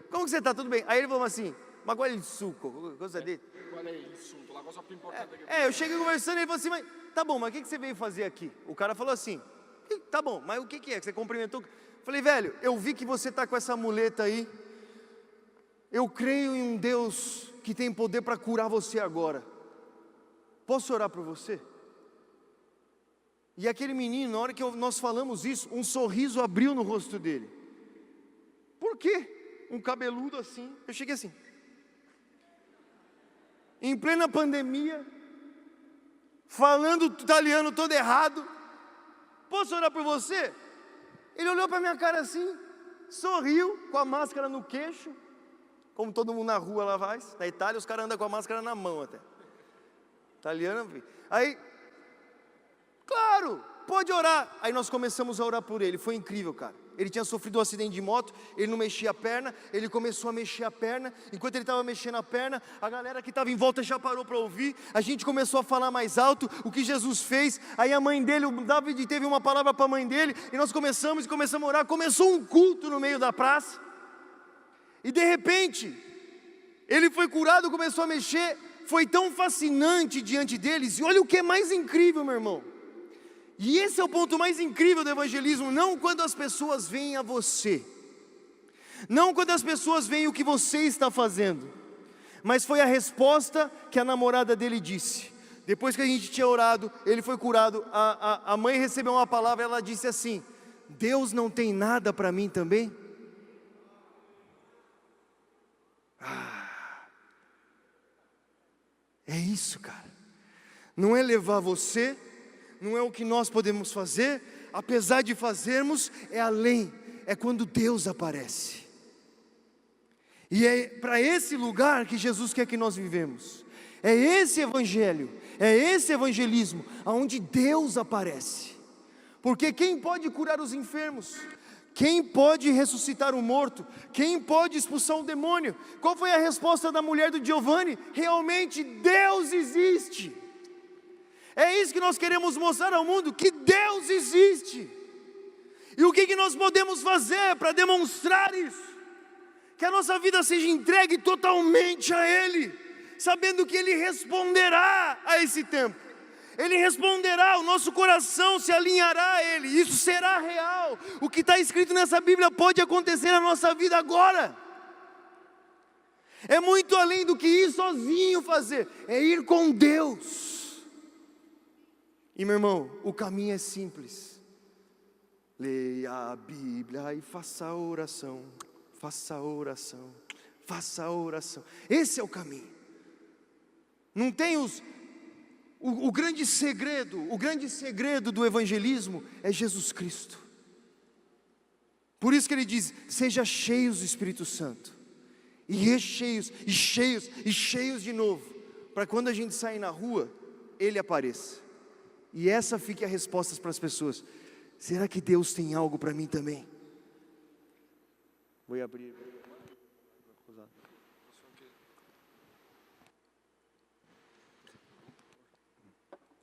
Como que você está? Tudo bem. Aí ele falou assim: ma qual è il succo? Cosa ha detto? Qual é il sunto? La cosa più importante che... Eu cheguei conversando e ele falou assim: mas tá bom, mas o que você veio fazer aqui? O cara falou assim: tá bom, mas o que é? Que você cumprimentou? Falei: velho, eu vi que você está com essa muleta aí. Eu creio em um Deus que tem poder para curar você agora. Posso orar por você? E aquele menino, na hora que nós falamos isso, um sorriso abriu no rosto dele. Por quê? Um cabeludo assim. Eu cheguei assim. Em plena pandemia, falando italiano todo errado. Posso orar por você? Ele olhou para minha cara assim, sorriu, com a máscara no queixo, como todo mundo na rua lá faz. Na Itália os caras andam com a máscara na mão até. Italiano, aí, claro, pode orar. Aí nós começamos a orar por ele, foi incrível, cara. Ele tinha sofrido um acidente de moto, ele não mexia a perna, ele começou a mexer a perna. Enquanto ele estava mexendo a perna, a galera que estava em volta já parou para ouvir. A gente começou a falar mais alto o que Jesus fez. Aí a mãe dele, o David teve uma palavra para a mãe dele, e nós começamos a orar. Começou um culto no meio da praça, e de repente, ele foi curado, começou a mexer. Foi tão fascinante diante deles. E olha o que é mais incrível, meu irmão. E esse é o ponto mais incrível do evangelismo. Não quando as pessoas veem a você, não quando as pessoas veem o que você está fazendo, mas foi a resposta que a namorada dele disse. Depois que a gente tinha orado, ele foi curado. A mãe recebeu uma palavra, ela disse assim: Deus não tem nada para mim também? É isso, cara. Não é levar você, não é o que nós podemos fazer, apesar de fazermos, é além, é quando Deus aparece. E é para esse lugar que Jesus quer que nós vivemos. É esse evangelho, é esse evangelismo, onde Deus aparece. Porque quem pode curar os enfermos? Quem pode ressuscitar o morto? Quem pode expulsar um demônio? Qual foi a resposta da mulher do Giovanni? Realmente Deus existe. É isso que nós queremos mostrar ao mundo, que Deus existe. E o que nós podemos fazer para demonstrar isso? Que a nossa vida seja entregue totalmente a Ele, sabendo que Ele responderá a esse tempo. Ele responderá, o nosso coração se alinhará a Ele, isso será real. O que está escrito nessa Bíblia pode acontecer na nossa vida agora. É muito além do que ir sozinho fazer, é ir com Deus. E meu irmão, o caminho é simples. Leia a Bíblia e faça a oração, faça a oração, faça a oração. Esse é o caminho. Não tem o grande segredo do evangelismo é Jesus Cristo. Por isso que ele diz: seja cheios do Espírito Santo, e recheios, e cheios, e cheios de novo, para quando a gente sair na rua, Ele apareça. E essa fique a resposta para as pessoas: será que Deus tem algo para mim também? Vou abrir.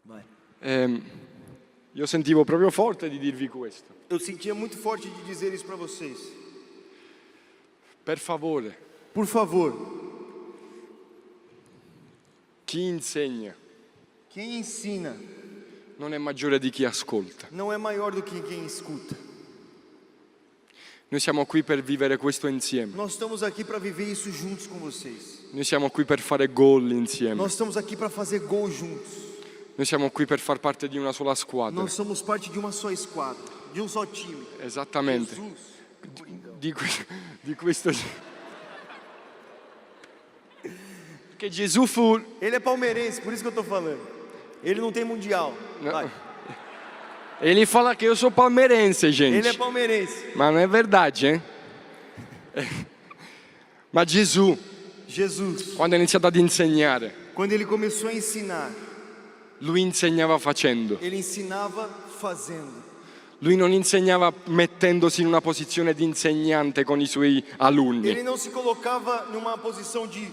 Vai. Io sentivo proprio forte di dirvi questo. Eu sentia muito forte de dizer isso para vocês. Per favore, Por favor, chi insegna quem ensina non è maggiore di chi ascolta. não é maior do que quem escuta. Noi siamo qui per vivere questo insieme. Nós estamos aqui para viver isso juntos com vocês. Noi siamo qui per fare gol insieme. Nós estamos aqui para fazer gol juntos. Noi siamo qui per far parte di una sola squadra. Nós somos parte de uma só esquadra, de um só time. Esattamente. Jesus. Di questo. Che Gesù fu. Ele é palmeirense, por isso que eu estou falando. Ele não tem mundial. Vai. Ele fala che io sono palmeirense, gente. Ele é palmeirense. Ma non è verdade, hein? Ma Gesù, Jesus, quando ha iniziato ad insegnare, quando ele começou a ensinar, lui insegnava facendo. ele ensinava fazendo. Lui non insegnava mettendosi in una posizione di insegnante con i suoi alunni. Ele não se colocava numa posição de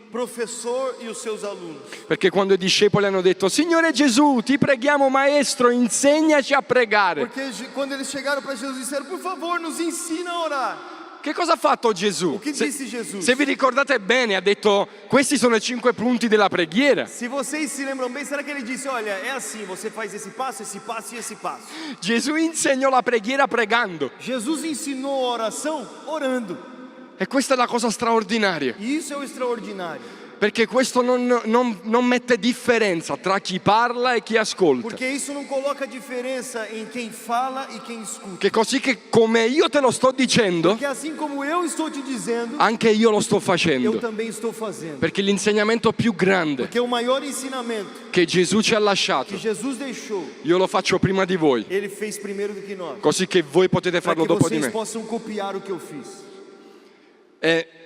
professor e os seus alunos. Perché quando i discepoli hanno detto: Signore Gesù, ti preghiamo maestro, insegnaci a pregare. Porque quando eles chegaram para Jesus e disseram: por favor, nos ensina a orar. Che cosa ha fatto Gesù? O que disse Jesus? Se vi ricordate bene, ha detto: questi sono i 5 punti della preghiera. Se vocês se lembram bem, será que ele disse: olha, é assim, você faz esse passo e esse passo? Gesù insegnò la preghiera pregando. Jesus ensinou a oração orando. E questa è la cosa straordinaria. E isso é o extraordinário. Perché questo non mette differenza tra chi parla e chi ascolta. Porque isso não coloca diferença em quem fala e quem escuta. Che così che come io te lo sto dicendo, Porque assim como eu estou te dizendo, anche io lo sto eu facendo. também estou fazendo. Perché l'insegnamento più grande Porque o maior ensinamento che Gesù ci ha lasciato, que Jesus deixou, io lo faccio prima di voi, ele fez primeiro do que nós. così che voi potete Para farlo que dopo di vocês me. possam copiar o que eu fiz.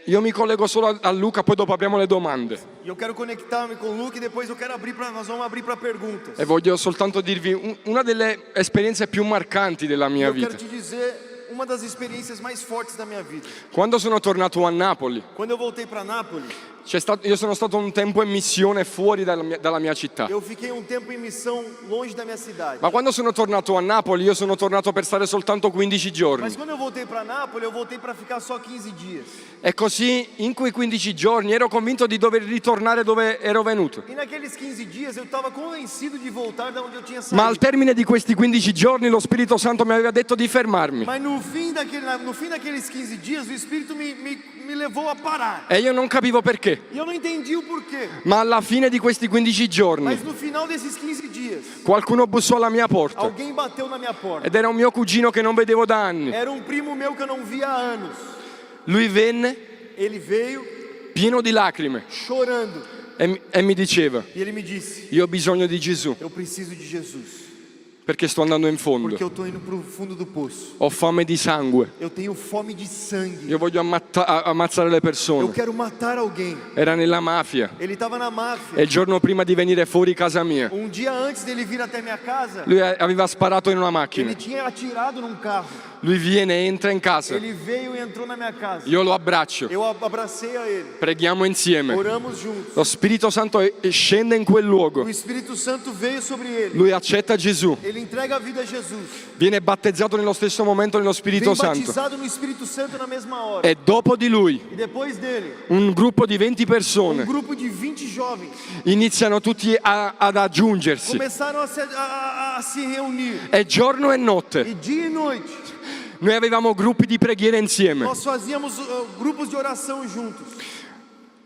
Io mi collego solo a Luca, poi dopo apriamo le domande. E eu quero conectar-me com o Luke e depois nós vamos abrir para perguntas. E voglio soltanto dirvi una delle esperienze più marcanti della mia Eu quero vita. te dizer uma das experiências mais fortes da minha vida. Quando sono tornato a Napoli, Quando eu voltei para Nápoles, io sono stato un tempo in missione fuori dalla mia città. eu fiquei um tempo em missão longe da minha cidade. Ma quando sono tornato a Napoli, io sono tornato per stare soltanto 15 giorni. Mas quando eu voltei para Nápoles, eu voltei para ficar só 15 dias. E così in quei 15 giorni ero convinto di dover ritornare dove ero venuto. E naqueles 15 dias eu estava convencido de voltar da onde eu tinha Ma al saído. termine di questi 15 giorni lo Spirito Santo mi aveva detto di fermarmi. Mas no fim daqueles 15 dias, o Espírito me levou a parar. E io non capivo perché. E eu não entendi o porquê. Ma alla fine di questi 15 giorni Mas no final desses 15 dias, qualcuno bussò alla mia porta. alguém bateu na minha porta. Ed era un mio cugino che non vedevo da anni. Era um primo meu que eu não via há anos. Lui venne Ele veio pieno di lacrime chorando. e mi diceva: E ele me disse: io ho bisogno di Gesù eu preciso de Jesus. perché sto andando in fondo. Porque eu estou indo para o fundo do poço. Ho fame di sangue. Eu tenho fome de sangue. Io voglio ammazzare le Eu persone. quero matar alguém. Era nella mafia. Ele estava na E máfia. il giorno prima di venire fuori casa mia, Um dia antes dele vir até minha casa, lui aveva sparato in una ele macchina. tinha atirado num carro. Lui viene, entra in casa. Ele veio e entrou na minha casa. Io lo abbraccio. Eu abracei a ele. Preghiamo insieme. Oramos juntos. Lo Spirito Santo scende in quel luogo. O Espírito Santo veio sobre ele. Lui accetta Gesù. Ele entrega a vida a Jesus. Viene battezzato nello stesso momento nello Spirito Vem Santo. batizado no Espírito Santo na mesma hora. E dopo di lui, E depois dele, un gruppo di 20 um persone grupo de 20 jovens iniziano tutti ad aggiungersi. começaram a se reunir. E giorno e notte E dia e noite, noi avevamo gruppi di preghiera insieme. nós fazíamos grupos de oração juntos.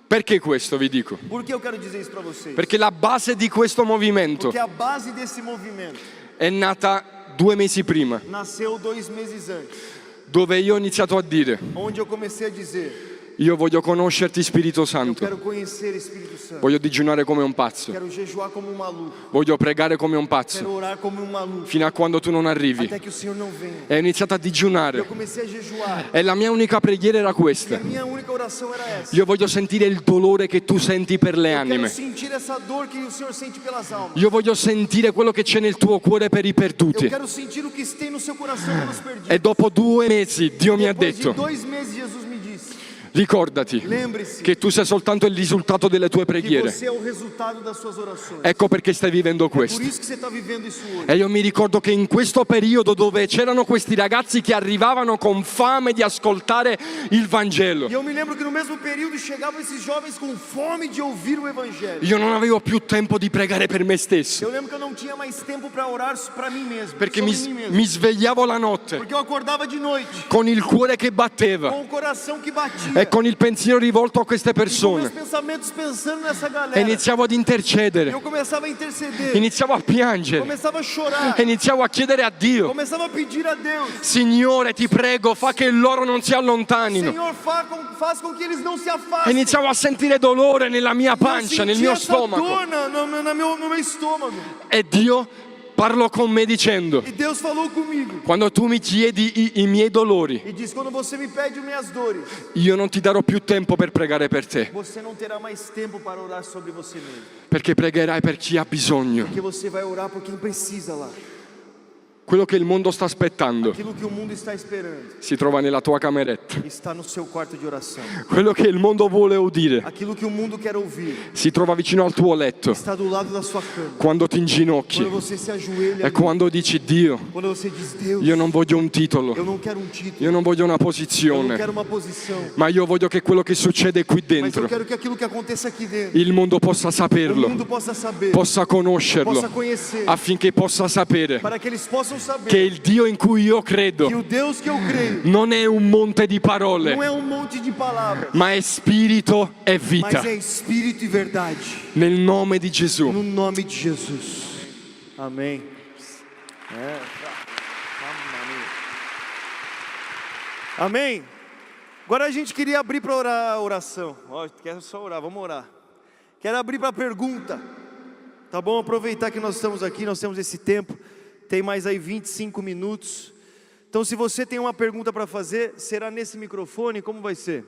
Perché questo vi dico? Por que eu quero dizer isso para vocês? Perché la base di questo movimento Porque a base desse movimento è nata 2 mesi prima, nasceu 2 meses antes, dove io ho iniziato a dire: onde eu comecei a dizer: io voglio conoscerti Spirito eu Santo, quero conhecer Espírito Santo. voglio digiunare come un pazzo, Quero jejuar como um maluco. voglio pregare come un Quero pazzo, orar como um maluco. fino a quando tu non arrivi. Até que o Senhor não venha. E ho iniziato a Eu digiunare comecei a jejuar. e la mia unica preghiera era E a questa: minha única oração era essa. io voglio sentire il dolore che tu senti per le Eu quero anime. sentir essa dor que o Senhor sente pelas almas. Io voglio sentire quello che c'è nel tuo cuore per i Eu perduti. quero sentir o que tem no seu coração pelos perdidos. E dopo 2 mesi Dio mi ha Depois de detto: 2 meses, Jesus me disse: ricordati lembre-se che tu sei soltanto il risultato delle tue que preghiere. você é o resultado das suas orações. Ecco perché stai vivendo Por questo. isso que você está vivendo isso hoje. E io mi ricordo che in questo periodo dove c'erano questi ragazzi che arrivavano con fame di ascoltare il Vangelo, E eu me lembro que no mesmo período chegavam esses jovens com fome de ouvir o Evangelho. io non avevo più tempo di pregare per me stesso, Eu lembro que eu não tinha mais tempo para orar para mim mesmo, perché sobre mim mesmo. mi svegliavo la notte Porque eu acordava de noite con il cuore che batteva com o coração que batia e con il pensiero rivolto a queste e com meus persone pensamentos pensando nessa e galera. iniziavo ad intercedere, Eu começava a interceder, iniziavo a piangere começava a chorar, e iniziavo a chiedere a Dio: começava a pedir a Deus: Signore, ti prego, fa che loro non si allontanino. Senhor, faz com que eles não se E afastem. iniziavo a sentire dolore nella mia Eu pancia, nel sentia mio essa stomaco. dor no meu estômago. E Dio parlò con me dicendo: E Deus falou comigo quando tu mi chiedi i miei dolori, e disse: quando você me pede as minhas dores, io non ti darò più tempo per pregare per te, você não terá mais tempo para orar sobre você mesmo. perché pregherai per chi ha bisogno. Porque você vai orar por quem precisa lá. Quello che il mondo sta aspettando Aquilo que o mundo está esperando si trova nella tua cameretta. está no seu quarto de oração. Quello che il mondo vuole udire Aquilo que o mundo quer ouvir si trova vicino al tuo letto, está do lado da sua cama. quando ti inginocchi Quando você se ajoelha, e ali, quando dici: Dio, quando você diz: Deus, io non voglio un titolo, eu não quero um título, io non voglio una eu não posizione, quero uma posição, ma io voglio che quello che succede qui mas eu dentro quero que aquilo que aconteça aqui dentro, il mondo possa o saperlo, mundo possa saber, possa conoscerlo, possa conhecer, affinché possa sapere para que eles possam che saber il Dio in cui io que credo o Deus que eu creio non è un monte di parole, não é um monte de palavras, ma è spirito e mas vita. é espírito e verdade. Nel nome di Gesù. No nome de Jesus. Amém. Amém. Agora a gente queria abrir para orar a oração. Ó, quero só orar, vamos orar. Quero abrir para pergunta. Tá bom? Aproveitar que nós estamos aqui, nós temos esse tempo. Tem mais aí 25 minutos. Então, se você tem uma pergunta para fazer, será nesse microfone? Como vai ser?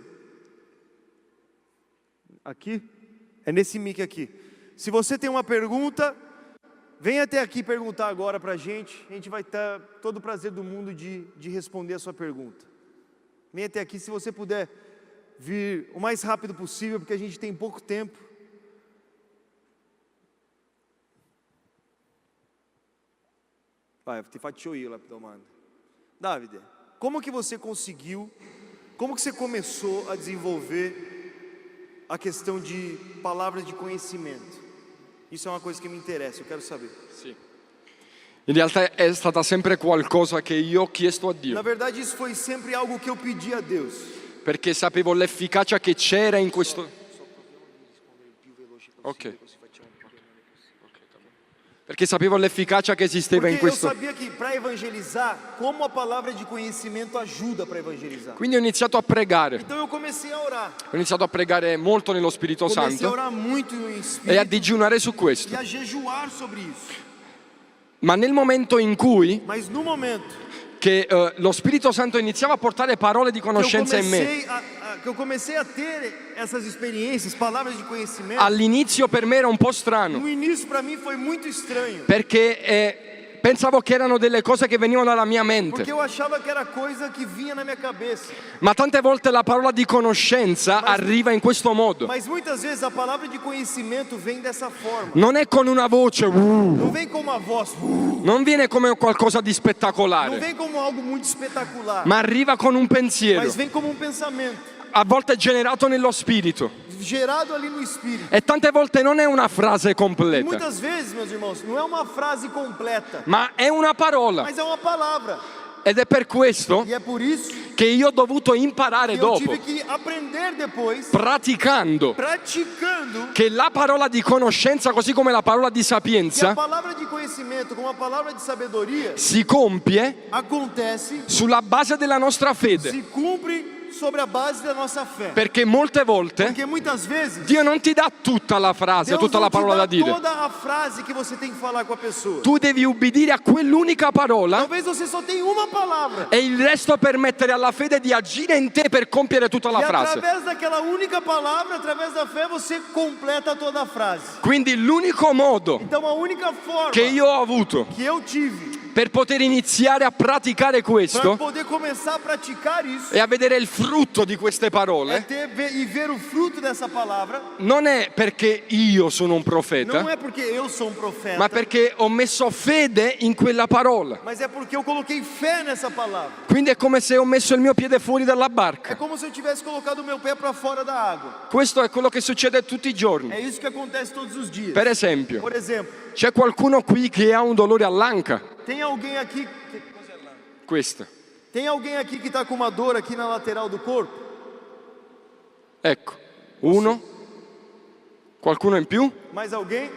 Aqui? É nesse mic aqui. Se você tem uma pergunta, vem até aqui perguntar agora para a gente vai ter todo o prazer do mundo de responder a sua pergunta. Vem até aqui, se você puder vir o mais rápido possível, porque a gente tem pouco tempo. Vai, ti faccio io la domanda. Davide, como que você começou a desenvolver a questão de palavras de conhecimento? Isso é uma coisa que me interessa, eu quero saber. Sì. In realtà è stata sempre qualcosa che io ho chiesto a Dio, Na verdade, isso foi sempre algo que eu pedi a Deus. perché sapevo l'efficacia che c'era in questo... Ok. Perché sapevo l'efficacia che esisteva in Porque eu questo... sabia que para evangelizar, como a palavra de conhecimento ajuda para evangelizar. Quindi ho iniziato a pregare. Então eu comecei a orar. Ho iniziato a pregare molto nello Spirito Comecei a Santo orar muito em e a espírito digiunare su questo. e a jejuar sobre isso. Ma nel momento in cui Mas no momento che lo Spirito Santo iniziava a portare parole di conoscenza in me, que eu comecei a ter essas experiências, palavras de conhecimento, all'inizio per me era un po' strano, no início para mim foi muito estranho. perché pensavo che erano delle cose che venivano dalla mia Porque mente, eu achava que era coisa que vinha na minha cabeça. ma tante volte la parola di conoscenza arriva in questo modo. Mas muitas vezes a palavra de conhecimento vem dessa forma. Non è con una voce, Não vem como uma voz, non viene come qualcosa di não spettacolare, vem como algo muito espetacular, ma arriva con un pensiero, mas vem como um pensamento a volte generato nello spirito. gerado ali no espírito. E tante volte non è una frase E completa, muitas vezes, meus irmãos, não é uma frase completa, ma è una parola. mas é uma palavra. Ed è per questo E é por isso che io ho dovuto imparare que eu dopo, tive que aprender depois, praticando, praticando, che la parola di conoscenza, così come la parola di que a sapienza, palavra de conhecimento como a palavra de sabedoria si compie acontece, sulla base della nostra fede. se cumpre sobre a base da nossa fé. Perché molte volte Porque muitas vezes Dio non ti dà tutta la frase, Deus tutta não la te parola da dá dire. toda a frase que você tem que falar com a pessoa. Tu devi ubbidire a quell'unica parola Talvez você só tenha uma palavra. e il resto permettere alla fede di agire in te per compiere tutta la E frase. através daquela única palavra, através da fé, você completa toda a frase. Quindi l'unico modo Então a única forma che io ho avuto que eu tive per poter iniziare a praticare para questo poder começar a praticar isso e a vedere il frutto di queste é parole ver o fruto dessa palavra. non è perché io sono un Não profeta, é porque eu sou um profeta, ma perché ho messo fede in quella parola. mas é porque eu coloquei fé nessa palavra. Quindi è come se ho messo il mio piede fuori dalla É barca. como se eu tivesse colocado o meu pé para fora da água. Questo è quello che succede tutti i giorni. É isso que acontece todos os dias. Per esempio, Por exemplo, c'è qualcuno qui che ha un dolore all'anca? tem alguém aqui. Que coisa é lá? Questa. Tem alguém aqui que está com uma dor aqui na lateral do corpo? Ecco, uno. Qualcuno in più? Mais alguém?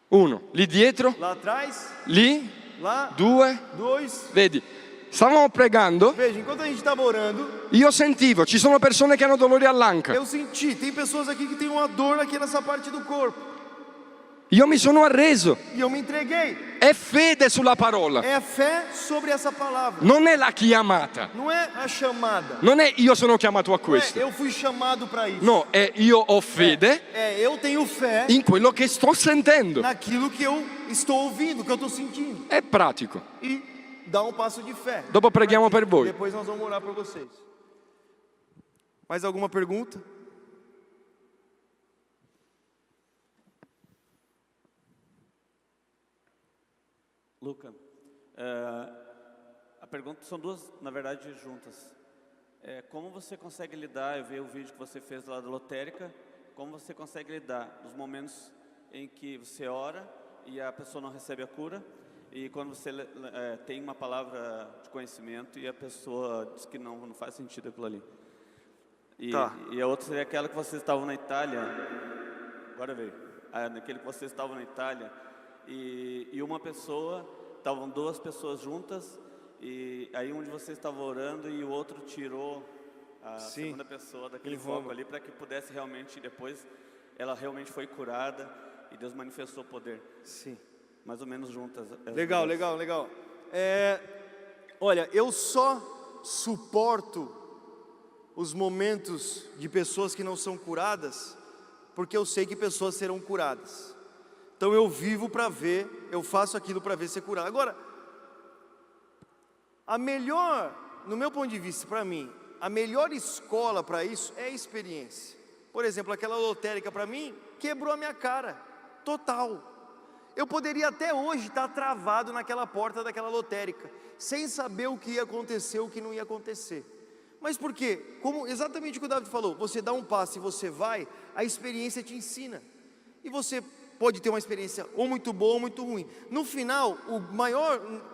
Uno. Lì dietro? Lá atrás? Lì? Lá? 2? Dois? Vedi, stavamo pregando, Veja, enquanto a gente estava orando, io sentivo, ci sono persone che hanno dolori all'anca. eu senti, tem pessoas aqui que tem uma dor aqui nessa parte do corpo. Io mi sono arreso. E eu me entreguei. È fede sulla parola. É fé sobre essa palavra. Non è la chiamata. Não é a chamada. Non è io sono chiamato a Não é questo. eu fui chamado para isso. No, è io ho fede Eu tenho fé in quello che sto sentendo. naquilo que eu estou ouvindo, que eu estou sentindo. È pratico. E dá um passo de fé. Dopo preghiamo per voi. Depois nós vamos orar por vocês. Mais alguma pergunta? Luca, a pergunta são duas, na verdade, juntas. Como você consegue lidar, eu vi o vídeo que você fez lá da lotérica, como você consegue lidar nos momentos em que você ora e a pessoa não recebe a cura, e quando você tem uma palavra de conhecimento e a pessoa diz que não faz sentido aquilo ali. E a outra seria aquela que vocês estavam na Itália, agora veio, naquele que vocês estavam na Itália, e uma pessoa, estavam duas pessoas juntas, e aí um de vocês estava orando e o outro tirou a segunda pessoa daquele foco ali para que pudesse realmente, depois ela realmente foi curada e Deus manifestou o poder. Sim. Mais ou menos juntas. Legal. Olha, eu só suporto os momentos de pessoas que não são curadas porque eu sei que pessoas serão curadas. Então eu vivo para ver, eu faço aquilo para ver ser curado. Agora, a melhor, no meu ponto de vista, para mim, a melhor escola para isso é a experiência. Por exemplo, aquela lotérica para mim quebrou a minha cara, total. Eu poderia até hoje estar travado naquela porta daquela lotérica, sem saber o que ia acontecer, o que não ia acontecer. Mas por quê? Como exatamente o que o David falou, você dá um passo e você vai, a experiência te ensina. E você pode ter uma experiência ou muito boa ou muito ruim. No final,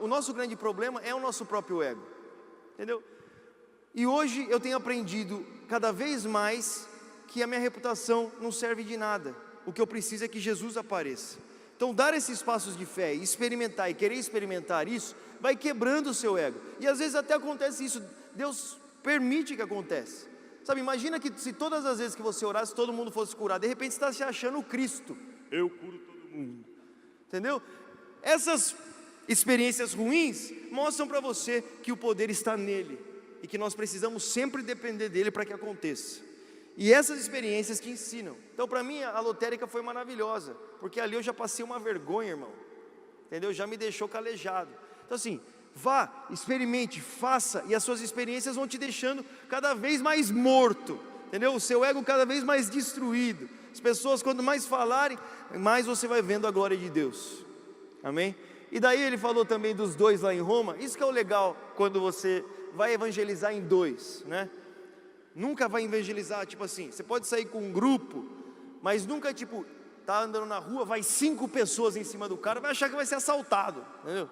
o nosso grande problema é o nosso próprio ego. Entendeu? E hoje eu tenho aprendido cada vez mais que a minha reputação não serve de nada. O que eu preciso é que Jesus apareça. Então dar esses passos de fé, experimentar e querer experimentar isso, vai quebrando o seu ego. E às vezes até acontece isso, Deus permite que aconteça. Sabe, imagina que se todas as vezes que você orasse, todo mundo fosse curado. De repente você está se achando o Cristo. Eu curo todo mundo. Entendeu? Essas experiências ruins mostram para você que o poder está nele. E que nós precisamos sempre depender dele para que aconteça. E essas experiências que ensinam. Então para mim a lotérica foi maravilhosa, porque ali eu já passei uma vergonha, irmão. Entendeu? Já me deixou calejado. Então assim, vá, experimente, faça, e as suas experiências vão te deixando cada vez mais morto. Entendeu? O seu ego cada vez mais destruído. As pessoas quanto mais falarem, mais você vai vendo a glória de Deus. Amém? E daí ele falou também dos 2 lá em Roma. Isso que é o legal quando você vai evangelizar em 2, né? Nunca vai evangelizar, tipo assim, você pode sair com um grupo, mas nunca tipo, tá andando na rua, vai 5 pessoas em cima do cara, vai achar que vai ser assaltado, entendeu?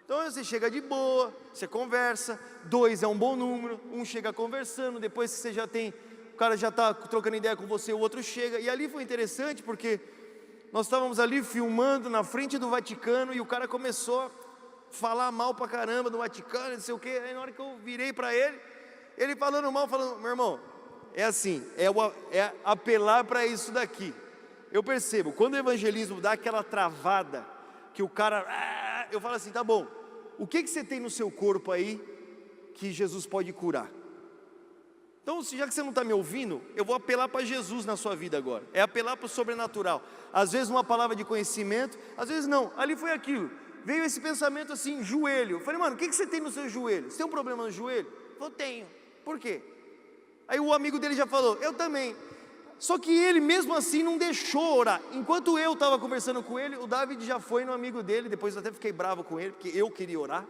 Então você chega de boa, você conversa, 2 é um bom número, um chega conversando, depois que você já tem, o cara já está trocando ideia com você, o outro chega, e ali foi interessante porque nós estávamos ali filmando na frente do Vaticano, e o cara começou a falar mal pra caramba do Vaticano, não sei o que, aí na hora que eu virei para ele falando mal, falando, meu irmão, é assim, é apelar para isso daqui. Eu percebo, quando o evangelismo dá aquela travada, que o cara, eu falo assim, tá bom, o que você tem no seu corpo aí, que Jesus pode curar? Então, já que você não está me ouvindo, eu vou apelar para Jesus na sua vida agora, é apelar para o sobrenatural, às vezes uma palavra de conhecimento, às vezes não, ali foi aquilo, veio esse pensamento assim, joelho, eu falei, mano, o que você tem no seu joelho? Você tem um problema no joelho? Ele falou, tenho. Por quê? Aí o amigo dele já falou, eu também. Só que ele mesmo assim não deixou orar. Enquanto eu estava conversando com ele, o David já foi no amigo dele. Depois eu até fiquei bravo com ele, porque eu queria orar.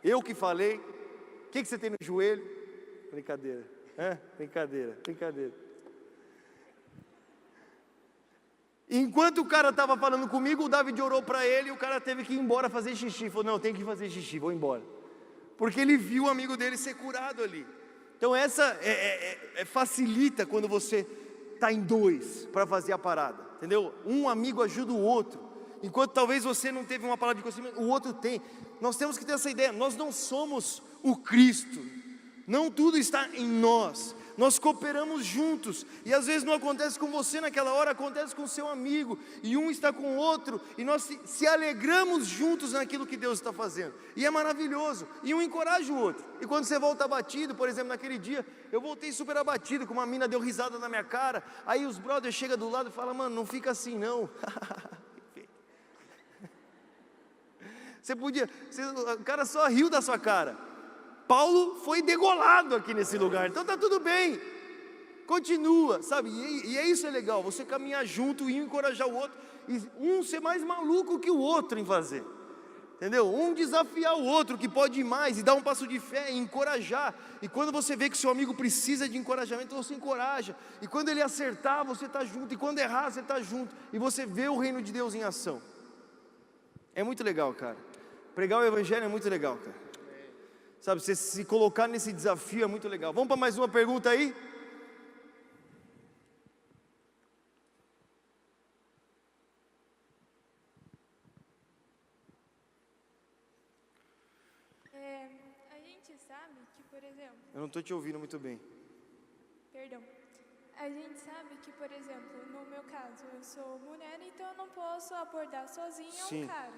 Eu que falei. O que você tem no joelho? Brincadeira, brincadeira. Enquanto o cara estava falando comigo, o David orou para ele e o cara teve que ir embora fazer xixi. Falou, não, eu tenho que fazer xixi, vou embora. Porque ele viu o amigo dele ser curado ali. Então essa facilita quando você está em 2 para fazer a parada, entendeu? Um amigo ajuda o outro, enquanto talvez você não teve uma palavra de conhecimento, o outro tem. Nós temos que ter essa ideia, nós não somos o Cristo, não tudo está em nós, nós cooperamos juntos, e às vezes não acontece com você naquela hora, acontece com o seu amigo, e um está com o outro, e nós se alegramos juntos naquilo que Deus está fazendo, e é maravilhoso, e um encoraja o outro, e quando você volta abatido, por exemplo, naquele dia, eu voltei super abatido, com uma mina deu risada na minha cara, aí os brothers chegam do lado e falam, mano, não fica assim não, o cara só riu da sua cara. Paulo foi degolado aqui nesse lugar, então está tudo bem, continua, sabe, e é isso é legal, você caminhar junto e encorajar o outro, e um ser mais maluco que o outro em fazer, entendeu? Um desafiar o outro que pode ir mais, e dar um passo de fé, e encorajar, e quando você vê que seu amigo precisa de encorajamento, você encoraja, e quando ele acertar, você está junto, e quando errar, você está junto, e você vê o reino de Deus em ação, é muito legal, cara, pregar o evangelho é muito legal, cara. Sabe, você se colocar nesse desafio é muito legal. Vamos para mais uma pergunta aí? A gente sabe que, por exemplo... Eu não estou te ouvindo muito bem. Perdão. A gente sabe que, por exemplo, no meu caso, eu sou mulher, então eu não posso abordar sozinha um cara.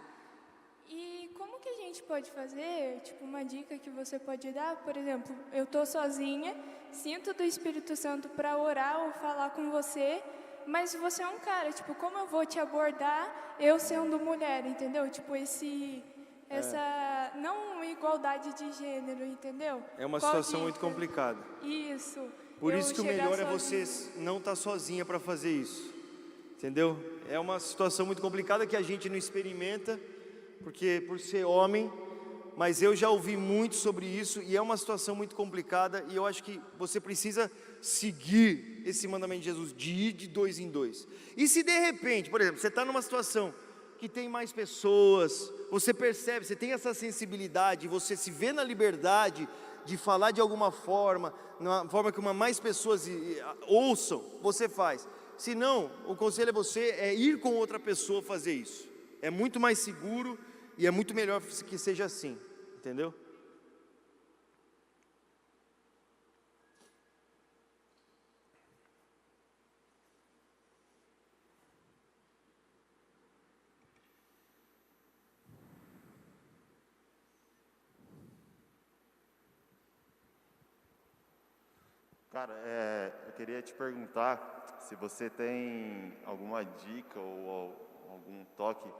E como que a gente pode fazer, tipo, uma dica que você pode dar? Por exemplo, eu tô sozinha, sinto do Espírito Santo para orar ou falar com você, mas você é um cara, tipo, como eu vou te abordar eu sendo mulher, entendeu? Tipo, essa não igualdade de gênero, entendeu? É uma Qual situação muito dica? complicada. Isso. Por eu isso que o chegar melhor é sozinha. você não estar sozinha para fazer isso. Entendeu? É uma situação muito complicada que a gente não experimenta, porque por ser homem, mas eu já ouvi muito sobre isso e é uma situação muito complicada e eu acho que você precisa seguir esse mandamento de Jesus, de ir de 2 em 2. E se de repente, por exemplo, você está numa situação que tem mais pessoas, você percebe, você tem essa sensibilidade, você se vê na liberdade de falar de alguma forma, na forma que mais pessoas ouçam, você faz. Se não, o conselho é ir com outra pessoa fazer isso. É muito mais seguro e é muito melhor que seja assim, entendeu? Cara, eu queria te perguntar se você tem alguma dica ou algum toque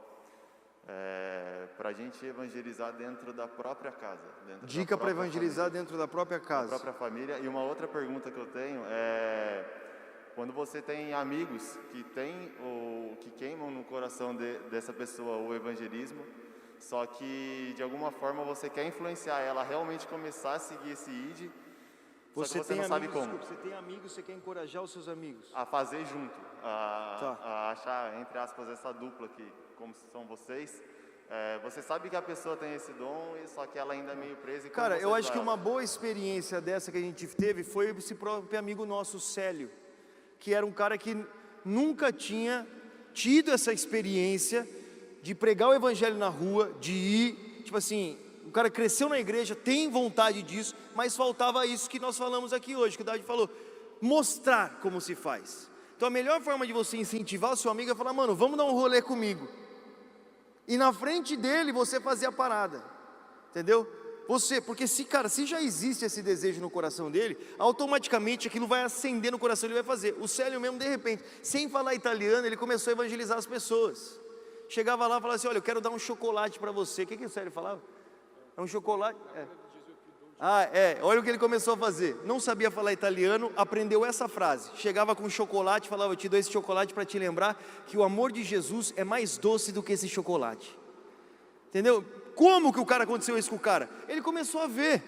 para a gente evangelizar dentro da própria casa. Dica para evangelizar dentro da própria casa. Da própria família. E uma outra pergunta que eu tenho é: quando você tem amigos que queimam no coração dessa pessoa o evangelismo, só que de alguma forma você quer influenciar ela a realmente começar a seguir esse ID, Você não sabe como. Você tem amigos, você quer encorajar os seus amigos. A fazer junto, Tá. a achar, entre aspas, essa dupla que, como são vocês, você sabe que a pessoa tem esse dom, só que ela ainda é meio presa. Cara, eu acho que uma boa experiência dessa que a gente teve foi esse próprio amigo nosso, Célio, que era um cara que nunca tinha tido essa experiência de pregar o evangelho na rua, de ir, tipo assim, o cara cresceu na igreja, tem vontade disso, mas faltava isso que nós falamos aqui hoje, que o David falou, mostrar como se faz. Então a melhor forma de você incentivar o seu amigo é falar, mano, vamos dar um rolê comigo. E na frente dele você fazer a parada, entendeu? Porque se já existe esse desejo no coração dele, automaticamente aquilo vai acender no coração, ele vai fazer. O Célio mesmo, de repente, sem falar italiano, ele começou a evangelizar as pessoas. Chegava lá e falava assim, olha, eu quero dar um chocolate para você. O que o Célio falava? É um chocolate? Olha o que ele começou a fazer. Não sabia falar italiano, aprendeu essa frase. Chegava com chocolate, falava, eu te dou esse chocolate para te lembrar que o amor de Jesus é mais doce do que esse chocolate. Entendeu? Como que o cara aconteceu isso com o cara? Ele começou a ver.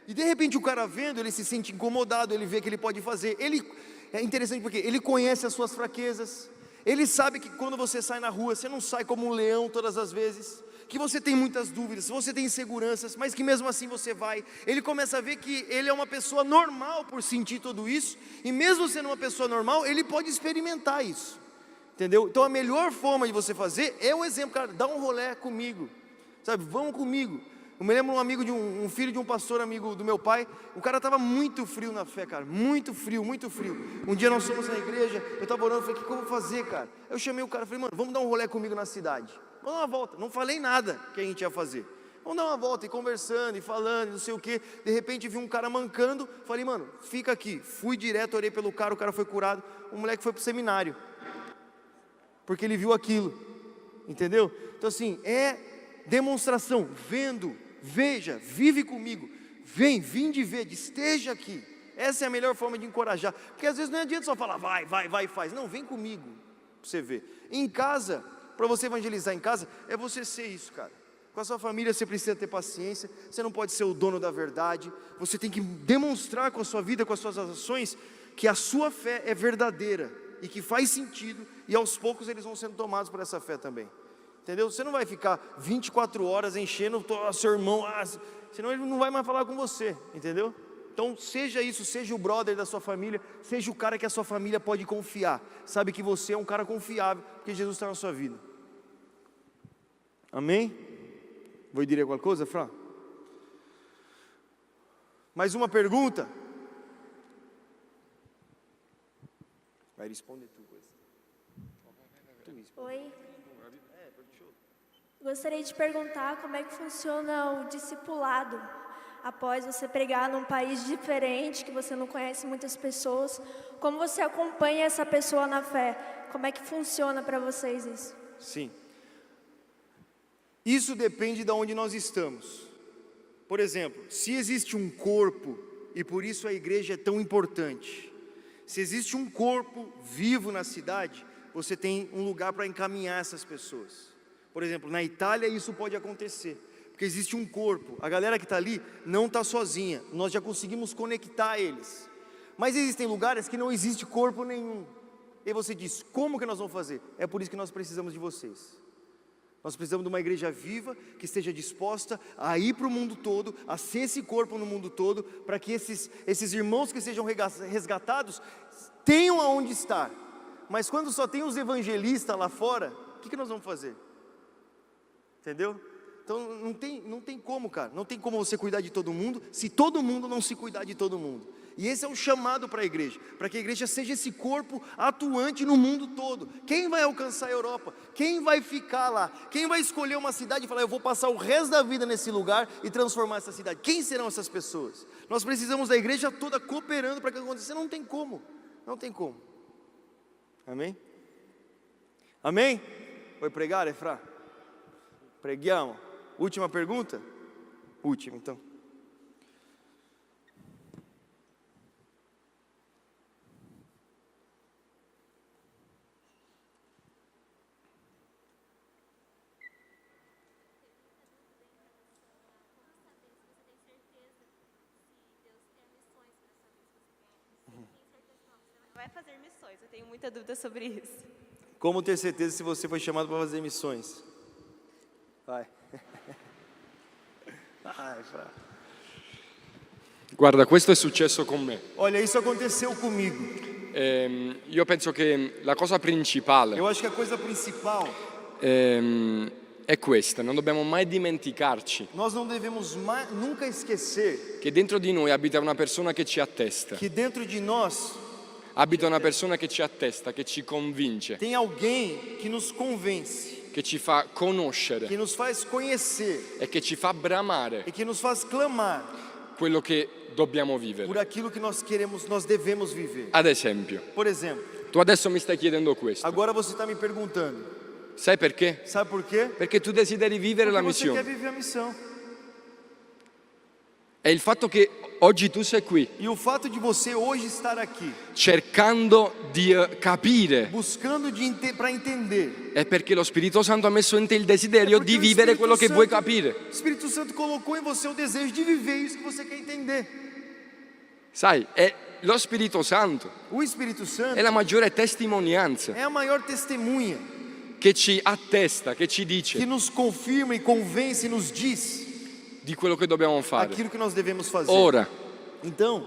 E de repente o cara vendo, ele se sente incomodado, ele vê que ele pode fazer. É interessante porque ele conhece as suas fraquezas. Ele sabe que quando você sai na rua, você não sai como um leão todas as vezes, que você tem muitas dúvidas, você tem inseguranças, mas que mesmo assim você vai. Ele começa a ver que ele é uma pessoa normal por sentir tudo isso, e mesmo sendo uma pessoa normal, ele pode experimentar isso, entendeu? Então a melhor forma de você fazer é o exemplo, cara, dá um rolê comigo, sabe, vamos comigo. Eu me lembro um filho de um pastor amigo do meu pai, o cara estava muito frio na fé, cara, muito frio, muito frio. Um dia nós fomos na igreja, eu estava orando, falei, o que eu vou fazer, cara? Eu chamei o cara, falei, mano, vamos dar um rolê comigo na cidade. Vamos dar uma volta, não falei nada que a gente ia fazer. Vamos dar uma volta, e conversando, e falando, e não sei o que. De repente vi um cara mancando, falei, mano, fica aqui. Fui direto, orei pelo cara, o cara foi curado. O moleque foi pro seminário, porque ele viu aquilo, entendeu? Então assim, é demonstração, vendo, veja, vive comigo, vim de ver, esteja aqui. Essa é a melhor forma de encorajar, porque às vezes não adianta só falar, vai, faz. Não, vem comigo, pra você ver. Em casa, para você evangelizar em casa, é você ser isso, cara. Com a sua família você precisa ter paciência, você não pode ser o dono da verdade, você tem que demonstrar com a sua vida, com as suas ações, que a sua fé é verdadeira, e que faz sentido, e aos poucos eles vão sendo tomados por essa fé também. Entendeu? Você não vai ficar 24 horas enchendo o seu irmão, senão ele não vai mais falar com você, entendeu? Então seja isso, seja o brother da sua família, seja o cara que a sua família pode confiar. Sabe que você é um cara confiável, porque Jesus está na sua vida. Amém? Vou dizer alguma coisa, Fran? Mais uma pergunta? Vai responder tu. Oi. Gostaria de perguntar como é que funciona o discipulado após você pregar num país diferente, que você não conhece muitas pessoas. Como você acompanha essa pessoa na fé? Como é que funciona para vocês isso? Sim. Isso depende de onde nós estamos. Por exemplo, se existe um corpo, e por isso a igreja é tão importante, se existe um corpo vivo na cidade, você tem um lugar para encaminhar essas pessoas. Por exemplo, na Itália isso pode acontecer, porque existe um corpo, a galera que está ali não está sozinha, nós já conseguimos conectar eles. Mas existem lugares que não existe corpo nenhum. E você diz, como que nós vamos fazer? É por isso que nós precisamos de vocês. Nós precisamos de uma igreja viva, que esteja disposta a ir para o mundo todo, a ser esse corpo no mundo todo, para que esses irmãos que sejam resgatados, tenham aonde estar. Mas quando só tem os evangelistas lá fora, o que nós vamos fazer? Entendeu? Então não tem como, cara, não tem como você cuidar de todo mundo, se todo mundo não se cuidar de todo mundo. E esse é um chamado para a igreja, para que a igreja seja esse corpo atuante no mundo todo. Quem vai alcançar a Europa? Quem vai ficar lá? Quem vai escolher uma cidade e falar, eu vou passar o resto da vida nesse lugar e transformar essa cidade? Quem serão essas pessoas? Nós precisamos da igreja toda cooperando para que aconteça. Não tem como, não tem como. Amém? Amém? Vai pregar, Efra? Preghiamo. Última pergunta? Última, então. Vai fazer missões, eu tenho muita dúvida sobre isso. Como ter certeza se você foi chamado para fazer missões? Vai. Vai, vai. Guarda, questo è successo con me. Olha, isso aconteceu comigo. Io penso che la cosa principale Eu acho que a coisa principal, è questa, non dobbiamo mai dimenticarci nós não devemos nunca esquecer che dentro di noi abita una persona che ci attesta, que dentro de nós abita una persona che ci attesta, che ci convince, tem alguém que nos convence, che ci fa que conoscere nos faz conhecer e che ci fa bramare e que nos faz clamar quello che dobbiamo por vivere. aquilo que nós queremos, nós devemos viver. Ad esempio, Por exemplo, tu adesso mi stai chiedendo questo. agora você está me perguntando, Sai perché? sabe por quê? Perché tu desideri vivere la Porque você quer missione. viver a missão. È il fatto che oggi tu sei qui E o fato de você hoje estar aqui, cercando di capire, buscando para entender, è perché lo Spirito Santo ha messo in te il desiderio porque di o vivere quello che vuoi Santo- capire. O Espírito Santo colocou em você o desejo de viver isso que você quer entender. Sai, è lo Spirito Santo, O Espírito Santo è la maggiore testimonianza é a maior testemunha che ci attesta, che ci que dice nos confirma e convence e nos diz di quello che dobbiamo fare. aquilo que nós devemos fazer. Ora, Então,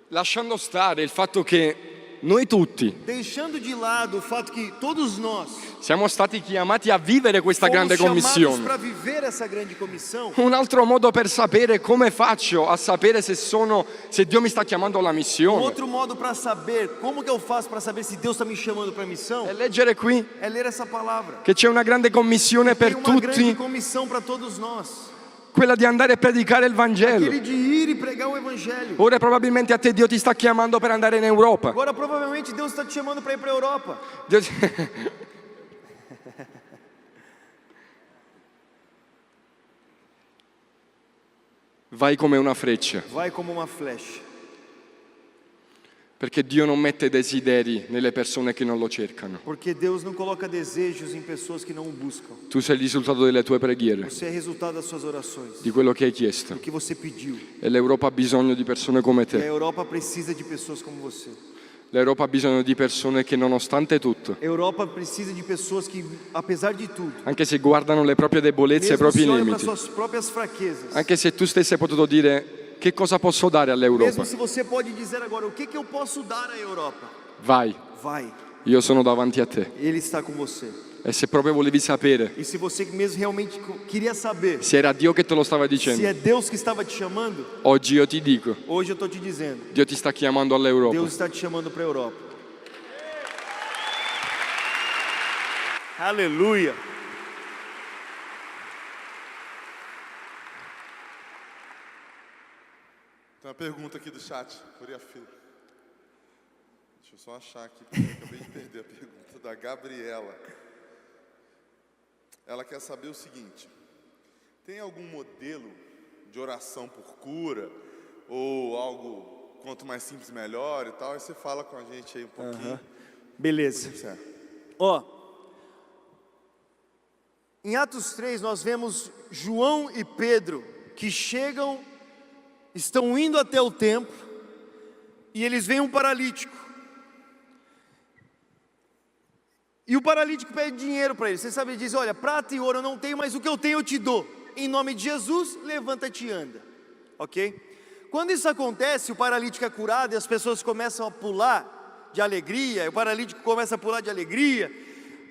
lasciando stare il fatto che noi tutti deixando de lado o fato que todos nós siamo stati chiamati a vivere questa fomos grande chamados commissione. para viver essa grande comissão, Un altro modo per sapere come faccio a sapere se Dio mi sta chiamando alla missione outro modo para saber como que eu faço para saber se Deus está me chamando para a missão è leggere qui é ler essa palavra. che c'è una grande commissione Tem per uma grande tutti, comissão para todos nós, quella di andare a predicare il Vangelo. aquele de ir e pregar o evangelho. Ora probabilmente a te Dio ti sta chiamando per andare in Europa. Agora provavelmente Deus está te chamando para ir para a Europa. Dio ti- Vai come una freccia, Vai como uma flecha, perché Dio non mette desideri nelle persone che non lo cercano. porque Deus não coloca desejos em pessoas que não o buscam. Tu sei il risultato delle tue preghiere, Você é resultado das suas orações, di quello che hai chiesto. do que você pediu. E l'Europa ha bisogno di persone come E a te. Europa precisa de pessoas como você. L'Europa ha bisogno di persone che nonostante tutto, A Europa precisa de pessoas que, apesar de tudo, anche se guardano le proprie debolezze e i mesmo propri se olham para limiti, suas próprias fraquezas, anche se tu stessi hai potuto dire che cosa posso dare all'Europa, mesmo se você pode dizer agora, o que eu posso dar à Europa? vai, Vai, io sono davanti a te. Ele está com você. E se proprio volevi sapere E se você mesmo realmente queria saber se era Dio che te lo stava se dicendo, é Deus que estava te chamando, oggi io ti dico, hoje eu estou te dizendo, Dio ti sta chiamando all'Europa. Deus está te chamando para a Europa. Aleluia! Tem uma pergunta aqui do chat, furei a fila. Deixa eu só achar aqui, porque eu acabei de perder a pergunta da Gabriela. Ela quer saber o seguinte: tem algum modelo de oração por cura, ou algo, quanto mais simples melhor e tal? Aí você fala com a gente aí um pouquinho. Beleza. Ó, em Atos 3 nós vemos João e Pedro que chegam, estão indo até o templo, e eles veem um paralítico. E o paralítico pede dinheiro para ele. Você sabe, ele diz: olha, prata e ouro eu não tenho, mas o que eu tenho eu te dou. Em nome de Jesus, levanta-te e anda. Ok? Quando isso acontece, o paralítico é curado e as pessoas começam a pular de alegria. O paralítico começa a pular de alegria.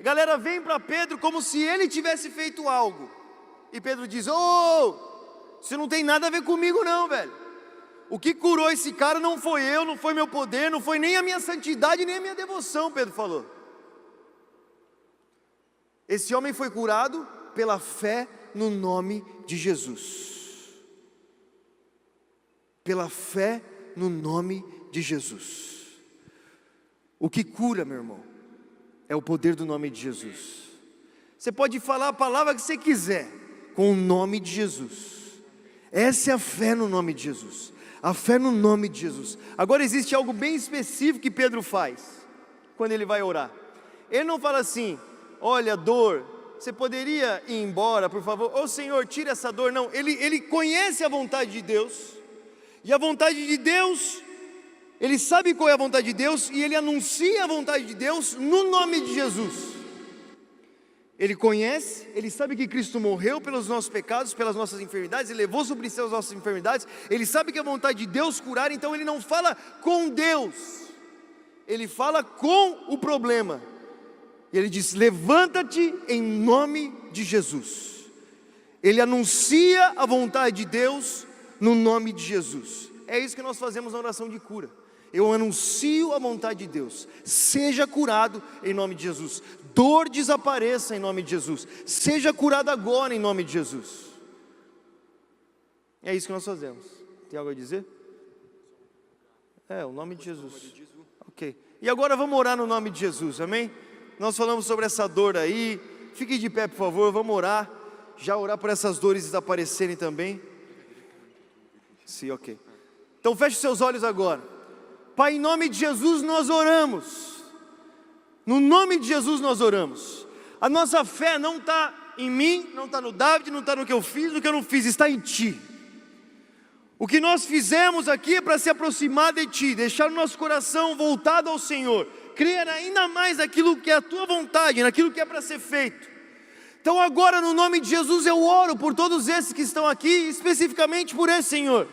A galera vem para Pedro como se ele tivesse feito algo. E Pedro diz: isso não tem nada a ver comigo não, velho. O que curou esse cara não foi eu, não foi meu poder, não foi nem a minha santidade, nem a minha devoção, Pedro falou. Esse homem foi curado pela fé no nome de Jesus. Pela fé no nome de Jesus. O que cura, meu irmão, é o poder do nome de Jesus. Você pode falar a palavra que você quiser, com o nome de Jesus. Essa é a fé no nome de Jesus. A fé no nome de Jesus. Agora existe algo bem específico que Pedro faz quando ele vai orar. Ele não fala assim: olha, dor, você poderia ir embora, por favor? Ô Senhor, tira essa dor. Não, ele conhece a vontade de Deus. E a vontade de Deus, ele sabe qual é a vontade de Deus, e ele anuncia a vontade de Deus no nome de Jesus. Ele conhece, ele sabe que Cristo morreu pelos nossos pecados, pelas nossas enfermidades, ele levou sobre si as nossas enfermidades. Ele sabe que é a vontade de Deus curar, então ele não fala com Deus, ele fala com o problema. E ele diz: levanta-te em nome de Jesus. Ele anuncia a vontade de Deus no nome de Jesus. É isso que nós fazemos na oração de cura. Eu anuncio a vontade de Deus. Seja curado em nome de Jesus. Dor desapareça em nome de Jesus. Seja curado agora em nome de Jesus. É isso que nós fazemos. Tem algo a dizer? O nome de Jesus. Ok. E agora vamos orar no nome de Jesus, amém? Nós falamos sobre essa dor aí. Fique de pé, por favor, vamos orar. Já orar por essas dores desaparecerem também. Sim, ok. Então feche seus olhos agora. Pai, em nome de Jesus nós oramos. No nome de Jesus nós oramos. A nossa fé não está em mim, não está no David, não está no que eu fiz, no que eu não fiz, está em Ti. O que nós fizemos aqui é para se aproximar de Ti, deixar o nosso coração voltado ao Senhor, crer ainda mais naquilo que é a Tua vontade, naquilo que é para ser feito. Então agora, no nome de Jesus, eu oro por todos esses que estão aqui, especificamente por esse Senhor,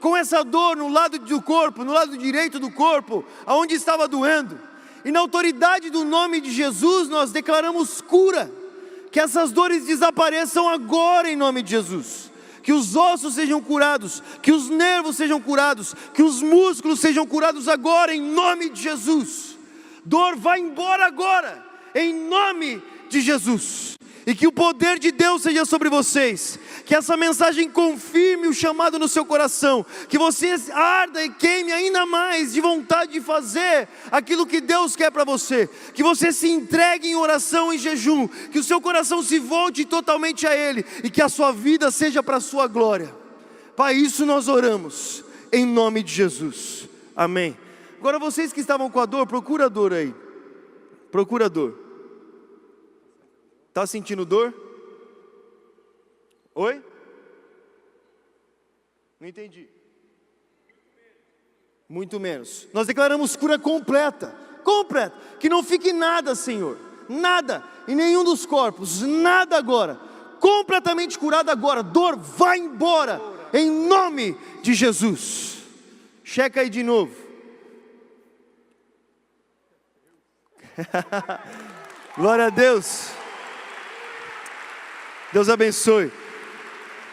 com essa dor no lado do corpo, no lado direito do corpo, aonde estava doendo. E na autoridade do nome de Jesus, nós declaramos cura, que essas dores desapareçam agora em nome de Jesus. Que os ossos sejam curados, que os nervos sejam curados, que os músculos sejam curados agora em nome de Jesus. Dor, vai embora agora, em nome de Jesus. E que o poder de Deus seja sobre vocês. Que essa mensagem confirme o chamado no seu coração. Que você arda e queime ainda mais de vontade de fazer aquilo que Deus quer para você. Que você se entregue em oração e jejum. Que o seu coração se volte totalmente a Ele. E que a sua vida seja para a sua glória. Pai, isso nós oramos. Em nome de Jesus. Amém. Agora vocês que estavam com a dor, procura a dor aí. Procura a dor. Está sentindo dor? Oi? Não entendi. Muito menos. Nós declaramos cura completa. Completa. Que não fique nada, Senhor. Nada. Em nenhum dos corpos. Nada agora. Completamente curado agora. Dor, vai embora. Em nome de Jesus. Checa aí de novo. Glória a Deus. Deus abençoe.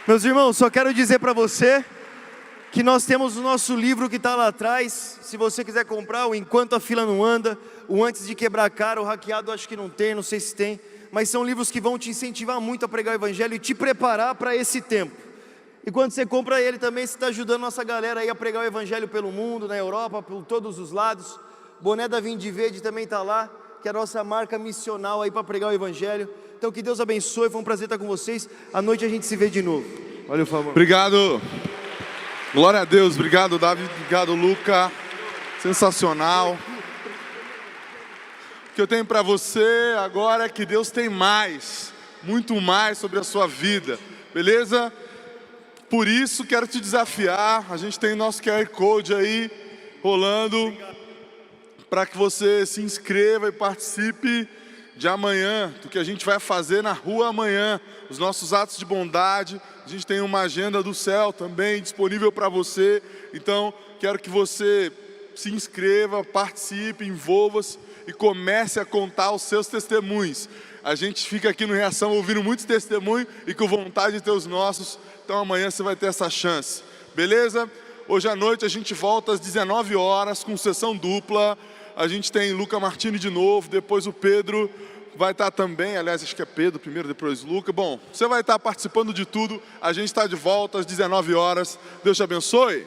Meus irmãos, só quero dizer para você que nós temos o nosso livro que está lá atrás. Se você quiser comprar, o Enquanto a Fila Não Anda, o Antes de Quebrar a Cara, o Hackeado acho que não tem, não sei se tem, mas são livros que vão te incentivar muito a pregar o Evangelho e te preparar para esse tempo. E quando você compra ele também, você está ajudando nossa galera aí a pregar o evangelho pelo mundo, na Europa, por todos os lados. Boné da Vinde Verde também está lá, que é a nossa marca missional aí para pregar o evangelho. Então que Deus abençoe, foi um prazer estar com vocês. À noite a gente se vê de novo. Valeu, favor. Obrigado. Glória a Deus. Obrigado, Davi. Obrigado, Luca. Sensacional. O que eu tenho para você agora é que Deus tem mais, muito mais sobre a sua vida. Beleza? Por isso quero te desafiar. A gente tem o nosso QR Code aí rolando para que você se inscreva e participe de amanhã, do que a gente vai fazer na rua amanhã, os nossos atos de bondade. A gente tem uma agenda do céu também disponível para você. Então, quero que você se inscreva, participe, envolva-se e comece a contar os seus testemunhos. A gente fica aqui no Reação ouvindo muitos testemunhos e com vontade de ter os nossos. Então amanhã você vai ter essa chance, beleza? Hoje à noite a gente volta às 19 horas com sessão dupla. A gente tem Luca Martini de novo, depois o Pedro vai estar também, aliás, acho que é Pedro primeiro, depois Luca. Bom, você vai estar participando de tudo. A gente está de volta às 19 horas. Deus te abençoe.